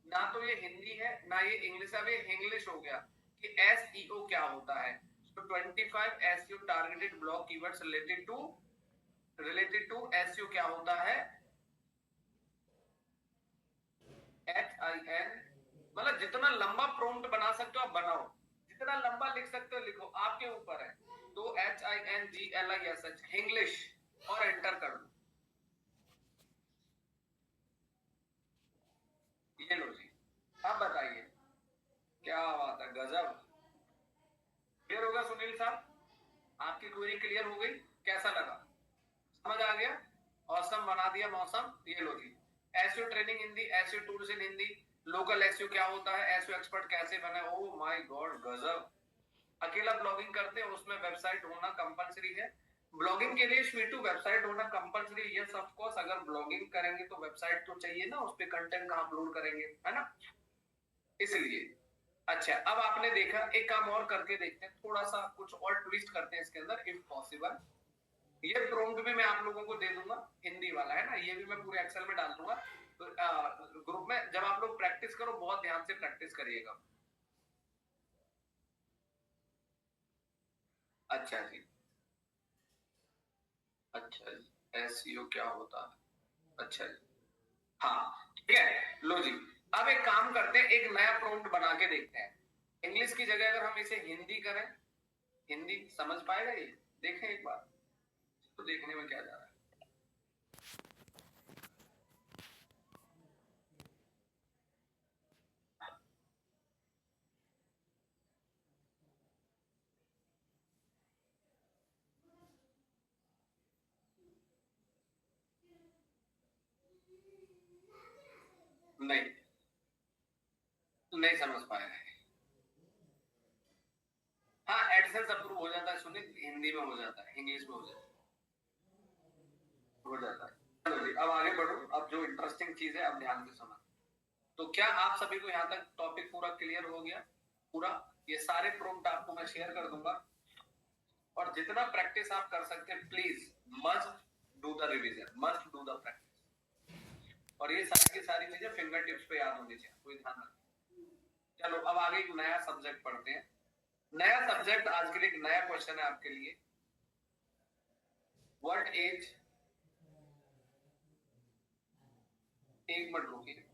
ना तो ये हिंदी है ना ये इंग्लिश, अब ये इंग्लिश हो गया कि एसईओ क्या होता है। तो 25 SEO targeted blog keywords related to SEO क्या होता है? HIN। मतलब जितना लंबा प्रॉम्प्ट बना सकते हो आप बनाओ, जितना लंबा लिख सकते हो लिखो, आपके ऊपर है। तो HINGLISH इंग्लिश, और एंटर कर दो। ये लो जी, अब बताइए, क्या बात है, गजब। क्लियर होगा सुनील साहब? आपकी क्वेरी क्लियर हो गई? कैसा लगा, समझ आ गया? औसम, बना दिया मौसम। ये लो जी, SEO training Hindi, SEO tools in Hindi, local SEO क्या होता है, एसईओ एक्सपर्ट कैसे बने। ओ माय गॉड, गजब। अकेला ब्लॉगिंग करते हैं उसमें वेबसाइट होना कंपलसरी है। ब्लॉगिंग के लिए स्वीटू वेबसाइट होना कंपलसरी, यस ऑफ कोर्स। अगर ब्लॉगिंग करेंगे तो वेबसाइट तो चाहिए ना, उस पे कंटेंट कहां अपलोड करेंगे, है ना, इसलिए। अच्छा, अब आपने देखा, एक काम और करके देखते हैं, थोड़ा सा कुछ और ट्विस्ट करते हैं इसके अंदर इफ पॉसिबल। ये प्रॉम्प्ट भी मैं आप लोगों को दे दूंगा, हिंदी वाला है ना, ये भी मैं पूरे एक्सेल में डाल दूंगा। तो ग्रुप में जब आप लोग प्रैक्टिस करो, बहुत ध्यान से प्रैक्टिस करिएगा। अच्छा जी, अच्छा जी, एसईओ क्या होता है, अच्छा जी, हाँ ठीक है। लो जी, अब एक काम करते हैं, एक नया प्रॉम्प्ट बना के देखते हैं। इंग्लिश की जगह अगर हम इसे हिंदी करें, हिंदी समझ पाएगा ये? देखें एक बार, तो देखने में क्या जा रहा है। नहीं, नहीं समझ पाएगा। हाँ एडसेंस अप्रूव हो जाता है सुनील, हिंदी में हो जाता है, इंग्लिश में हो जाता है। चलो जी अब आगे बढ़ो, अब जो इंटरेस्टिंग चीज है अब ध्यान से समझ। तो क्या आप सभी को यहाँ तक टॉपिक पूरा क्लियर हो गया? पूरा ये सारे प्रॉम्प्ट आपको मैं शेयर कर दूंगा, और जितना प्रैक्टिस आप कर सकते हैं please must do the revision, must do the practice, और ये सारी की सारी चीजें फिंगर टिप्स पे याद होनी चाहिए, कोई ध्यान रखें। चलो अब आगे एक नया सब्जेक्ट पढ़ते हैं। नया सब्जेक्ट आज के लिए एक नया क्वेश्चन है आपके लिए, व्हाट एज, एक मिनट रुकिए,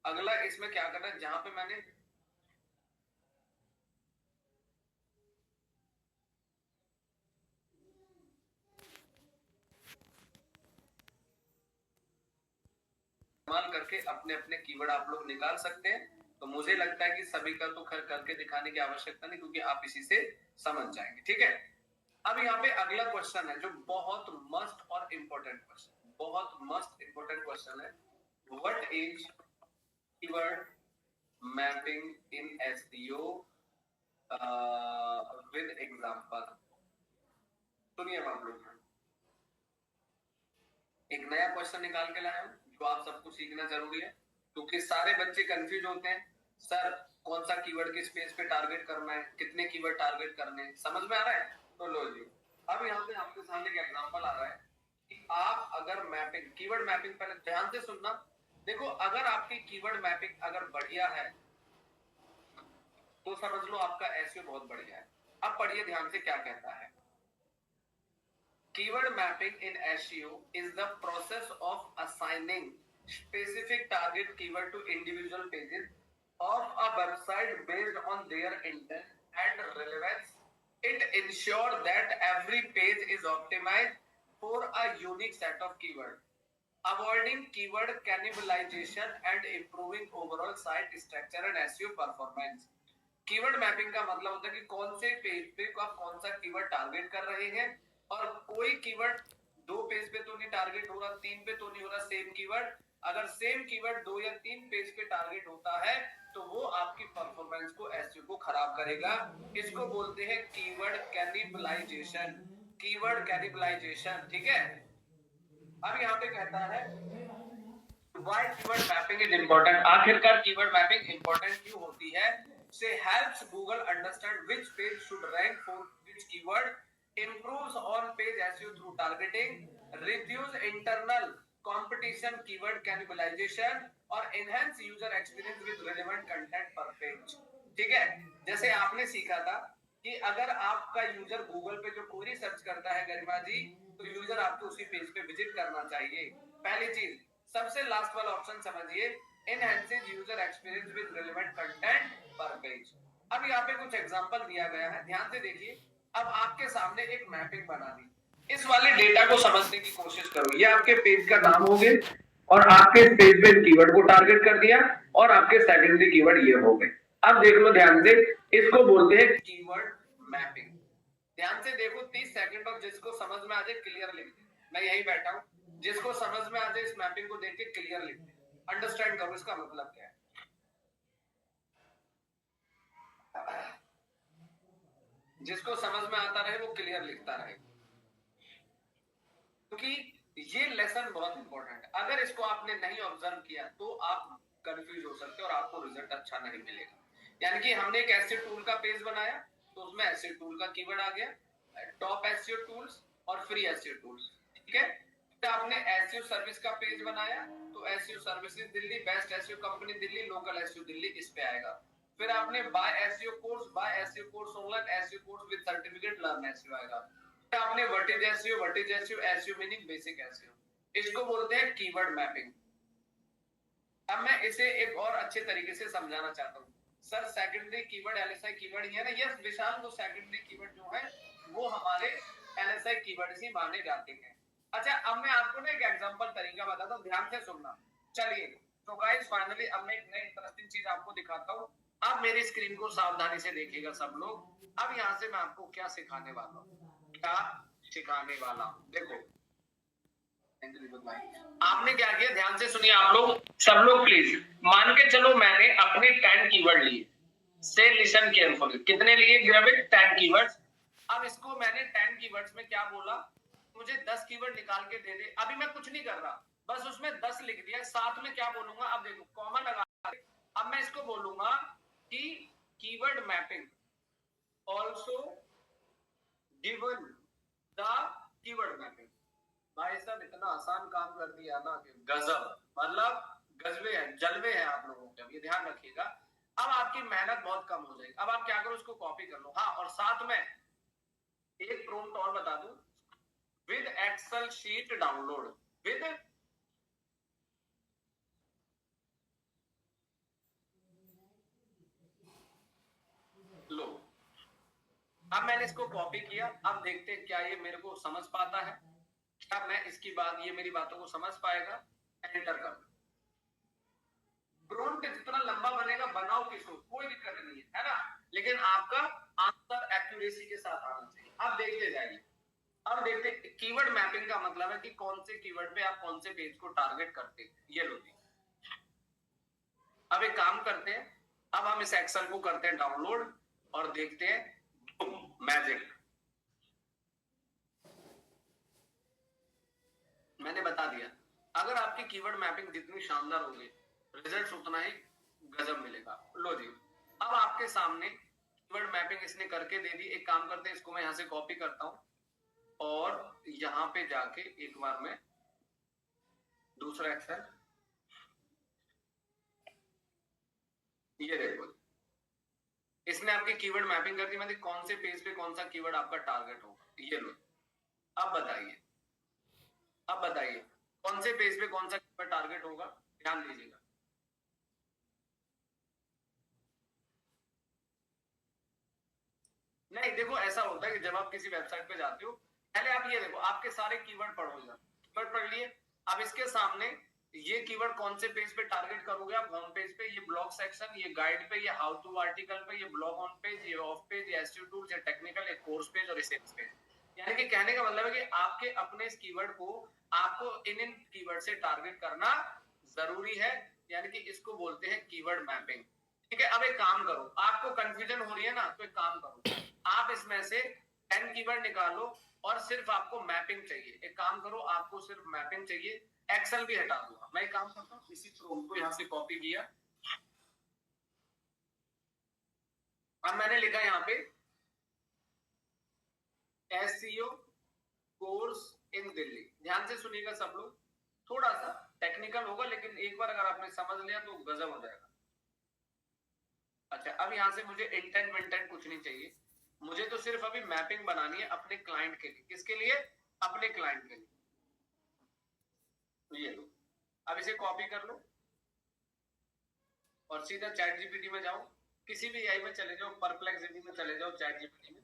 अगला इसमें क्या करना है, जहां पे मैंने इस्तेमाल करके अपने अपने कीवर्ड आप लोग निकाल सकते हैं। तो मुझे लगता है कि सभी का तो खैर करके दिखाने की आवश्यकता नहीं, क्योंकि आप इसी से समझ जाएंगे, ठीक है। अब यहाँ पे अगला क्वेश्चन है जो बहुत मस्ट और इंपॉर्टेंट क्वेश्चन, बहुत मस्ट इंपॉर्टेंट क्वेश्चन है, what is keyword mapping in SEO with example. सुनिए आप लोग, एक नया क्वेश्चन निकाल के लाया हूं जो आप सबको सीखना जरूरी है, क्योंकि सारे बच्चे कंफ्यूज होते हैं, सर कौन सा कीवर्ड किस पेज पे टारगेट करना है, कितने कीवर्ड टारगेट करने हैं, समझ में आ रहा है? तो लो जी, अब यहाँ पे आपके सामने एक एग्जांपल आ रहा है कि आप अगर मैपिंग, कीवर्ड मैपिंग, पहले ध्यान से सुनना। देखो अगर आपकी कीवर्ड मैपिंग अगर बढ़िया है तो समझ लो आपका एसईओ बहुत बढ़िया है। अब पढ़िए ध्यान से क्या कहता है, keyword mapping in SEO is the process of assigning specific target keyword to individual pages of a website based on their intent and relevance. It ensures that every page is optimized for a unique set of keywords, avoiding keyword cannibalization and improving overall site structure and SEO performance. Keyword mapping का मतलब होता है कि कौन से page पे आप कौन सा कीवर्ड टारगेट कर रहे हैं, और कोई कीवर्ड दो पेज पे तो नहीं टारगेट हो रहा, तीन पे तो नहीं हो रहा सेम कीवर्ड। अगर सेम कीवर्ड दो या तीन पेज पे टारगेट होता है तो वो आपकी परफॉर्मेंस को, एसईओ को खराब करेगा। इसको बोलते हैं कीवर्ड कैनिबलाइजेशन, कीवर्ड कैनिबलाइजेशन, ठीक है। अब यहाँ पे कहता है why keyword mapping is important, आखिरकार कीवर्ड मैपिंग इंपॉर्टेंट क्यों होती है? से helps Google understand which page should rank for which keyword, improves on page SEO through targeting, reduce internal competition, keyword cannibalization, और enhance user experience with relevant content per page। ठीक है, जैसे आपने सीखा था कि अगर आपका यूजर गूगल पे जो क्वेरी सर्च करता है गरिमा जी, तो यूजर आपको उसी पेज पे विजिट करना चाहिए, पहली चीज। सबसे लास्ट वाला ऑप्शन समझिए, enhances user experience with relevant content per page। अब यहाँ पे कुछ एग्जांपल दिया गया है, ध्यान से देखिए। अब आपके सामने एक मैपिंग बना दी, इस वाले डेटा को समझने की कोशिश करो। ये आपके पेज का नाम हो गए, और आपके पेज पे कीवर्ड को टारगेट कर दिया, और आपके सेकेंडरी कीवर्ड ये हो गए। अब देख लो ध्यान से, इसको बोलते हैं कीवर्ड मैपिंग। ध्यान से देखो 30 सेकंड, और जिसको समझ में आ जाए क्लियर लिख दे, मैं यही बैठा हूं, जिसको समझ में आ जाए इस मैपिंग को देख के क्लियर लिख दे, अंडरस्टैंड करो इसका मतलब क्या है। जिसको समझ में आता रहे वो क्लियर लिखता रहे, क्योंकि ये लेसन बहुत इंपॉर्टेंट है। अगर इसको आपने नहीं ऑब्जर्व किया तो आप कंफ्यूज हो सकते हो और आपको रिजल्ट अच्छा नहीं मिलेगा। यानी कि हमने एक एसईओ टूल का पेज बनाया, तो उसमें एसईओ टूल का कीवर्ड आ गया, टॉप एसईओ टूल्स और फ्री एसईओ टूल्स, ठीक है। तो आपने एसईओ सर्विस का पेज बनाया, तो SEO services Delhi, best SEO company Delhi, local SEO Delhi, इस पे आएगा। फिर आपने buy SEO course, buy SEO course online, SEO course with certificate, learn SEO आएगा। आपने what is SEO, what is SEO, SEO meaning basic SEO, इसको बोलते हैं कीवर्ड मैपिंग। अब मैं इसे एक और अच्छे तरीके से समझाना चाहता हूँ। Sir secondary keyword LSI keyword ही है ना? यस विशाल, तो सेकेंडरी कीवर्ड जो है वो हमारे एलएसआई कीवर्ड ही माने जाते हैं। अच्छा अब मैं आपको ना एक एग्जांपल तरीका बताता हूँ, ध्यान से सुनना। चलिए तो गाइस फाइनली अब मैं एक नई इंटरेस्टिंग चीज आपको दिखाता हूँ। अब मेरी स्क्रीन को सावधानी से देखिएगा सब लोग। अब यहाँ से मैं आपको क्या सिखाने वाला हूँ, क्या सिखाने वाला हूँ, देखो। आपने क्या किया, ध्यान से सुनिए आप लोग, सब लोग प्लीज। मान के चलो मैंने अपने 10 कीवर्ड लिए, से लिसन केयरफुली। कितने लिए ग्रेविड? 10 कीवर्ड्स। अब इसको मैंने 10 कीवर्ड्स में क्या बोला, मुझे 10 कीवर्ड निकाल के दे दे। अभी मैं कुछ नहीं कर रहा, बस उसमें 10 लिख दिया। साथ में क्या बोलूंगा, अब देखो कॉमन लगा। अब मैं इसको बोलूंगा कि keyword mapping also given the keyword mapping. भाई साहब इतना आसान काम कर दिया ना कि गजब, मतलब गजबे हैं, जलवे हैं आप लोगों के। ये ध्यान रखिएगा। अब आपकी मेहनत बहुत कम हो जाएगी। अब आप क्या करो, उसको कॉपी कर लो। हाँ, और साथ में एक प्रॉम्प्ट और बता दूं, with Excel sheet download with लो। अब मैंने इसको कॉपी किया। अब देखते हैं क्या ये मेरे को समझ पाता है, क्या मैं इसकी बात, ये मेरी बातों को समझ पाएगा। एंटर कर। प्रॉम्प्ट जितना लंबा बनेगा बनाओ, किसको कोई दिक्कत नहीं है ना, लेकिन आपका आंसर एक्यूरेसी के साथ आना चाहिए। अब देखते जाइए। अब देखते, कीवर्ड मैपिंग का मतलब है कि कौन से कीवर्ड पे आप कौन से पेज को टारगेट करते हैं। ये लो जी। अब एक काम करते हैं, अब हम इस एक्सेल को करते हैं डाउनलोड और देखते हैं मैजिक। मैंने बता दिया, अगर आपकी कीवर्ड मैपिंग जितनी शानदार होगी, रिजल्ट उतना ही गजब मिलेगा। लो जी, अब आपके सामने कीवर्ड मैपिंग इसने करके दे दी। एक काम करते हैं, इसको मैं यहां से कॉपी करता हूं और यहां पे जाके एक बार मैं दूसरा एक्सेल, ये देखो इसने आपकी कीवर्ड मैपिंग कर दी। मतलब कौन से पेज पे कौन सा कीवर्ड आपका टारगेट होगा। ये लो। अब बताइए, अब बताइए कौन से पेज पे कौन सा कीवर्ड टारगेट होगा, ध्यान दीजिएगा। नहीं देखो, ऐसा होता है कि जब आप किसी वेबसाइट पे जाते हो, पहले आप ये देखो, आपके सारे कीवर्ड पढ़ो। इधर कीवर्ड पढ़ लिए। अब इसके सामने ये कीवर्ड कौन से पेज पे टारगेट करोगे आप, होम पेज पे, ये ब्लॉग सेक्शन, ये गाइड पे, ये हाउ टू आर्टिकल पे, ये ब्लॉग ऑन पेज, ये ऑफ पेज, ये एसईओ टूल्स, ये टेक्निकल, ये कोर्स पेज और ये सेल्स पेज। यानी कि कहने का मतलब है कि आपके अपने इस कीवर्ड को आपको इन इन कीवर्ड से टारगेट करना जरूरी है। यानी कि इसको बोलते हैं कीवर्ड मैपिंग। ठीक है, अब एक काम करो, आपको कंफ्यूजन हो रही है ना, तो एक काम करो, आप इसमें से 10 कीवर्ड निकालो और सिर्फ आपको मैपिंग चाहिए। एक काम करो, आपको सिर्फ मैपिंग चाहिए। एक्सेल भी हटा दूंगा मैं। एक काम करता हूँ, इसी प्रोम को यहां से कॉपी किया। अब मैंने लिखा यहाँ पे एसईओ कोर्स इन दिल्ली। ध्यान से सुनिएगा सब लोग, थोड़ा सा टेक्निकल होगा, लेकिन एक बार अगर आपने समझ लिया तो गजब हो जाएगा। अच्छा, अब यहां से मुझे इंटेंट विंटेंट कुछ नहीं चाहिए। मुझे तो सिर्फ अभी मैपिंग बनानी है अपने क्लाइंट के लिए। किसके लिए? अपने क्लाइंट के लिए। तो ये लो, अब इसे कॉपी कर लो और सीधा चैट जीपीटी में जाओ, किसी भी एआई में चले जाओ, परप्लेक्सिटी में चले जाओ, चैट जीपीटी में।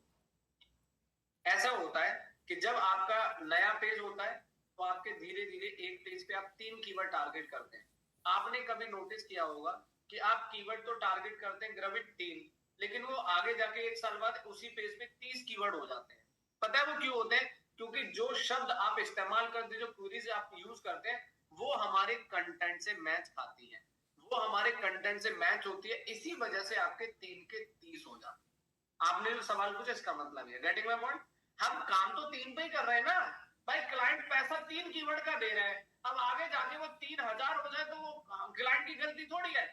ऐसा होता है कि जब आपका नया पेज होता है तो आपके धीरे धीरे एक पेज पे आप 3 कीवर्ड टारगेट करते हैं। आपने कभी नोटिस किया होगा कि आप कीवर्ड तो टारगेट करते हैं ग्रेविड 3, लेकिन वो आगे जाके 1 साल बाद उसी पेज पे 30 कीवर्ड हो जाते हैं। पता है वो क्यों होते हैं? क्योंकि जो शब्द आप इस्तेमाल करते हैं, जो क्वेरीज आप यूज करते हैं, वो हमारे कंटेंट से मैच खाती है, वो हमारे कंटेंट से मैच होती है। इसी वजह से आपके 3 के 30 हो जाते हैं। आपने जो सवाल पूछा इसका मतलब है, गेटिंग माय पॉइंट। हम काम तो 3 पे ही कर रहे हैं ना भाई, क्लाइंट पैसा 3 कीवर्ड का दे रहा है। अब आगे जाके वो 3000 हो जाए तो वो क्लाइंट की गलती थोड़ी है।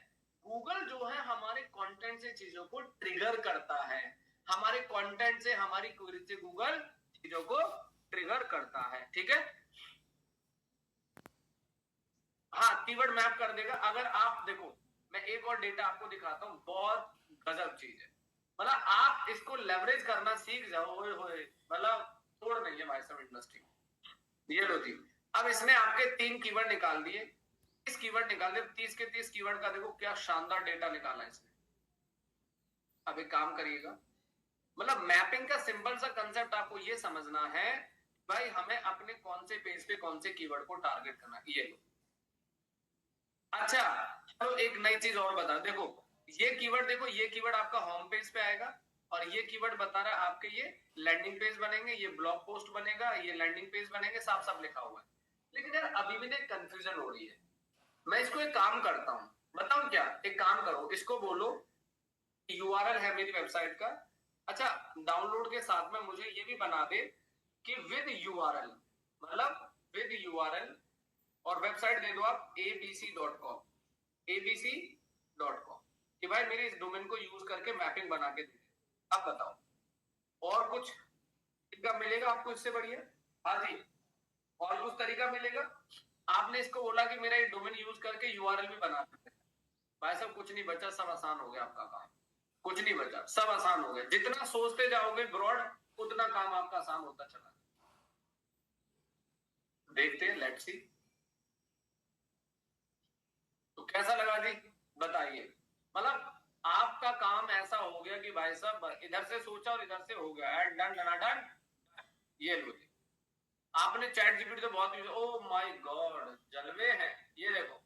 गूगल जो है हमारे कंटेंट से चीजों को ट्रिगर करता है, हमारे कंटेंट से, हमारी क्वेरी से गूगल चीजों को ट्रिगर करता है। ठीक है, हाँ कीवर्ड मैप कर देगा। अगर आप देखो, मैं एक और डेटा आपको दिखाता हूँ, बहुत गजब चीज है। मतलब आप इसको लेवरेज करना सीख जाओ, होए होए, मतलब तोड़ नहीं है भाई साहब इंडस्ट्री। ये लो जी, अब इसने आपके 3 कीवर्ड निकाल दिए, 30 कीवर्ड निकाल दिए। 30 के 30 कीवर्ड का देखो क्या शानदार डेटा निकाला इसने। अब एक काम करिएगा, मतलब मैपिंग का सिंपल सा कंसेप्ट आपको ये समझना है भाई, हमें अपने कौन से पेज पे कौन से कीवर्ड को टारगेट करना है। ये लो, अच्छा चलो एक नई चीज और बता। देखो ये कीवर्ड, देखो ये कीवर्ड आपका होम पेज पे आएगा और ये कीवर्ड बता रहा है आपके ये लैंडिंग पेज बनेंगे, ये ब्लॉग पोस्ट बनेगा, ये लैंडिंग पेज बनेंगे, साफ साफ लिखा हुआ है। लेकिन यार अभी भी ना कंफ्यूजन हो रही है। मैं इसको एक काम करता हूँ, बताऊं क्या, एक काम करो, इसको बोलो यूआरएल है मेरी वेबसाइट का। अच्छा, डाउनलोड के साथ में मुझे ये भी बना दे कि विद यूआरएल, मतलब विद यूआरएल, और वेबसाइट दे दो आप abc.com, abc.com, कि भाई मेरे इस डोमेन को यूज करके मैपिंग बना के दे। अब बताओ और कुछ तरीका मिलेगा आपको इससे बढ़िया? हाँ जी, और कुछ तरीका मिलेगा? आपने इसको बोला कि मेरा ये डोमेन यूज करके यूआरएल भी बना सकते हैं। भाई साहब कुछ नहीं बचा, सब आसान हो गया आपका काम। कुछ नहीं बचा, सब आसान हो गया। जितना सोचते जाओगे ब्रॉड, उतना काम आपका आसान होता चला। देखते हैं, लेट्स सी। तो कैसा लगा जी, बताइए। मतलब आपका काम ऐसा हो गया कि भाई साहब इधर से सोचा और इधर से हो गया, डन डन डन। ये लो जी, आपने चैट जीपीटी तो बहुत यूज, ओ माय गॉड, जलवे हैं। ये देखो,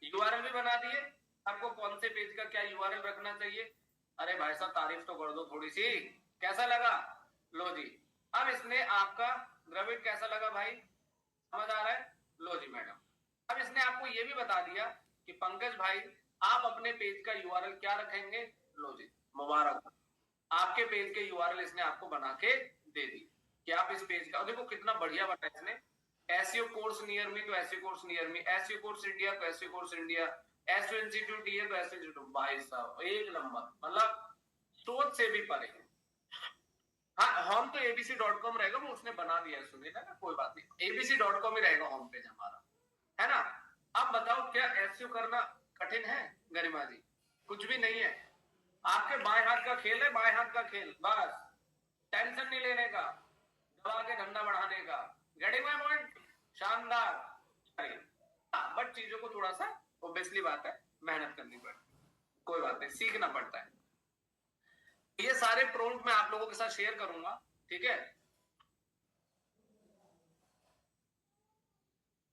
यूआरएल भी बना दिए, आपको कौन से पेज का क्या यूआरएल रखना चाहिए। अरे भाई साहब तारीफ तो कर दो थोड़ी सी, कैसा लगा? लो जी, अब इसने आपका द्रविड़ कैसा लगा भाई, समझ आ रहा है? लो जी मैडम, अब इसने आपको ये भी बता दिया कि पंकज भाई आप अपने पेज का यूआरएल क्या रखेंगे। लो जी, मुबारक, आपके पेज के यूआरएल इसने आपको बना के दे दी कि आप इस पेज का, देखो कितना बढ़िया बताया इसने। एसईओ कोर्स नियर मी तो SEO course near me, SEO course India तो SEO course India, SEO institute ये तो एसईओ इंस्टीट्यूट। भाई साहब एक नंबर, मतलब सोच से भी परे। हाँ, होम तो abc.com रहेगा, वो उसने बना दिया है, सुनिए ना, कोई बात नहीं, abc.com ही रहेगा होम पेज हमारा, है ना। अब बताओ क्या एसईओ करना कठिन है गरिमा जी? कुछ भी नहीं है, आपके बाएं हाथ का खेल है, बाएं हाथ का खेल, बस टेंशन नहीं लेने का, दबा के धंधा बढ़ाने का। Getting my point? शानदार। बट चीजों को थोड़ा सा, ऑब्वियसली बात है, मेहनत करनी पड़ती है, कोई बात नहीं, सीखना पड़ता है। ये सारे प्रॉम्प्ट मैं आप लोगों के साथ शेयर करूंगा, ठीक है।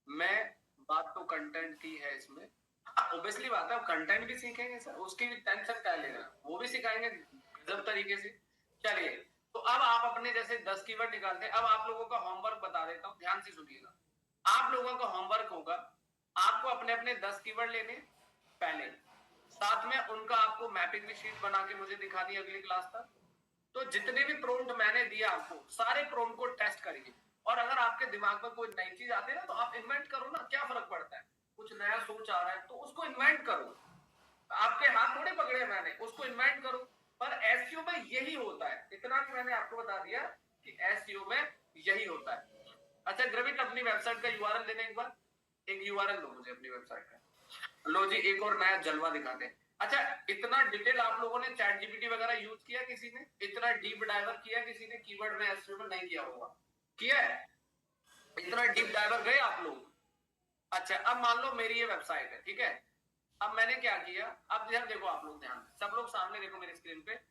मैं बात तो कंटेंट की है इसमें, ऑब्वियसली बात है, कंटेंट भी सीखेंगे सर, उसकी भी टेंशन क्या लेना, वो भी सिखाएंगे गजब तरीके से। चलिए, तो अब आप अपने जैसे 10 कीवर्ड निकालते हैं। अब आप लोगों का होमवर्क बता देता हूं, ध्यान से सुनिएगा। आप लोगों का होमवर्क होगा, आपको अपने अपने 10 कीवर्ड लेने पहले, साथ में उनका आपको मैपिंग शीट बना के मुझे दिखानी अगली क्लास तक। तो जितने भी प्रॉम्प्ट मैंने दिया आपको, सारे प्रॉम्प्ट को टेस्ट करिए, और अगर आपके दिमाग में कोई नई चीज आती है ना, तो आप इन्वेंट करो ना, क्या फर्क पड़ता है, कुछ नया सोच आ रहा है तो उसको इन्वेंट करो, आपके हाथ थोड़े पकड़े मैंने, उसको इन्वेंट करो। पर एसईओ में यही होता है, इतना भी मैंने आपको बता दिया कि एसईओ में यही होता है। अच्छा ग्रेविट, अपनी वेबसाइट का यूआरएल देने, एक बार एक यूआरएल दो मुझे अपनी वेबसाइट का। लो जी, एक और नया जलवा दिखाते हैं। अच्छा, इतना डिटेल आप लोगों ने चैट जीपीटी वगैरह यूज किया किसी ने? इतना डीप डाइवर किया किसी ने कीवर्ड में, एसईओ में? नहीं किया होगा, किया है? इतना डीप डाइवर गए आप लोग? अच्छा, अब मान लो मेरी ये वेबसाइट है, ठीक है। अब मैंने क्या किया, अब ध्यान देखो आप लोग, ध्यान सब लोग सामने देखो मेरी स्क्रीन पे।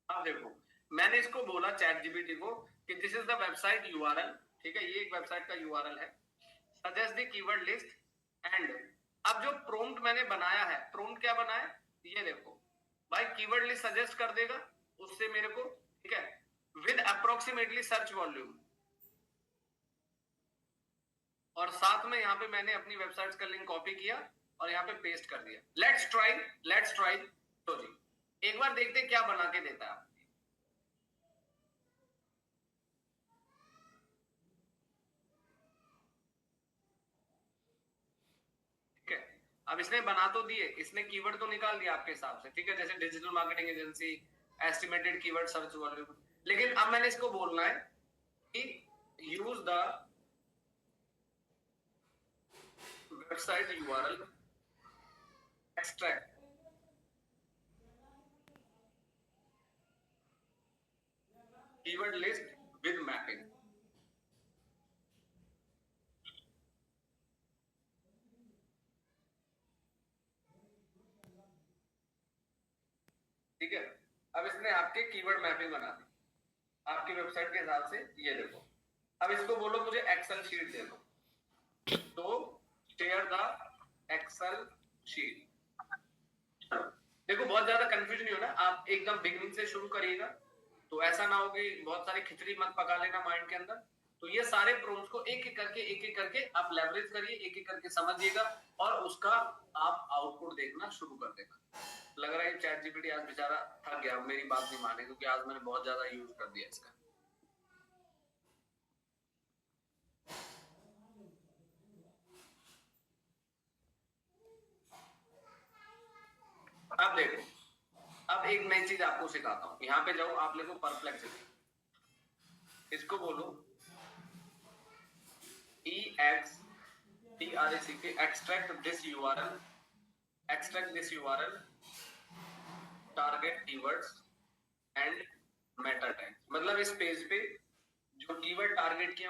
अब देखो, मैंने इसको बोला चैट जीपीटी को कि this is the website URL, ठीक है, ये एक वेबसाइट का यूआरएल है, suggest the keyword list and. अब जो प्रॉम्प्ट मैंने बनाया है, प्रॉम्प्ट क्या बनाया, ये देखो भाई, कीवर्ड लिस्ट सजेस्ट कर देगा उससे मेरे को, ठीक है, विद अप्रोक्सीमेटली सर्च वॉल्यूम, और साथ में यहाँ पे मैंने अपनी वेबसाइट का लिंक कॉपी किया और यहाँ पे पेस्ट कर दिया। Let's try, let's try. तो जी एक बार देखते क्या बना के देता है। ठीक है, अब इसने बना तो दिए, इसने कीवर्ड तो निकाल दिया आपके हिसाब से, ठीक है, जैसे digital marketing agency, estimated keyword search volume. लेकिन अब मैंने इसको बोलना है कि use the website URL extract keyword list with mapping. ठीक है, अब इसने आपके कीवर्ड मैपिंग बना दी आपकी वेबसाइट के हिसाब से, ये देखो। अब इसको बोलो मुझे एक्सेल शीट दे दो, तो शेयर द एक्सेल शीट। देखो बहुत ज्यादा कंफ्यूज नहीं होना, आप एकदम बिगिनिंग से शुरू करिएगा, तो ऐसा ना हो कि बहुत सारी खिचड़ी मत पका लेना माइंड के अंदर। तो ये सारे प्रॉम्प्ट्स को एक एक करके आप लेवरेज करिए, एक करके समझिएगा, और उसका आप आउटपुट देखना शुरू कर देना। लग रहा है चैट जीपीटी आज बेचारा थक गया, मेरी बात नहीं माने, क्योंकि आज मैंने बहुत ज्यादा यूज कर दिया इसका। अब देखो, अब एक नई चीज आपको सिखाता हूँ। यहाँ पे जाओ, आप लिखो परप्लेक्सिटी, इसको बोलो EXTRACK, extract this URL, target keywords and meta tags। मतलब इस पेज पे जो कीवर्ड टारगेट किया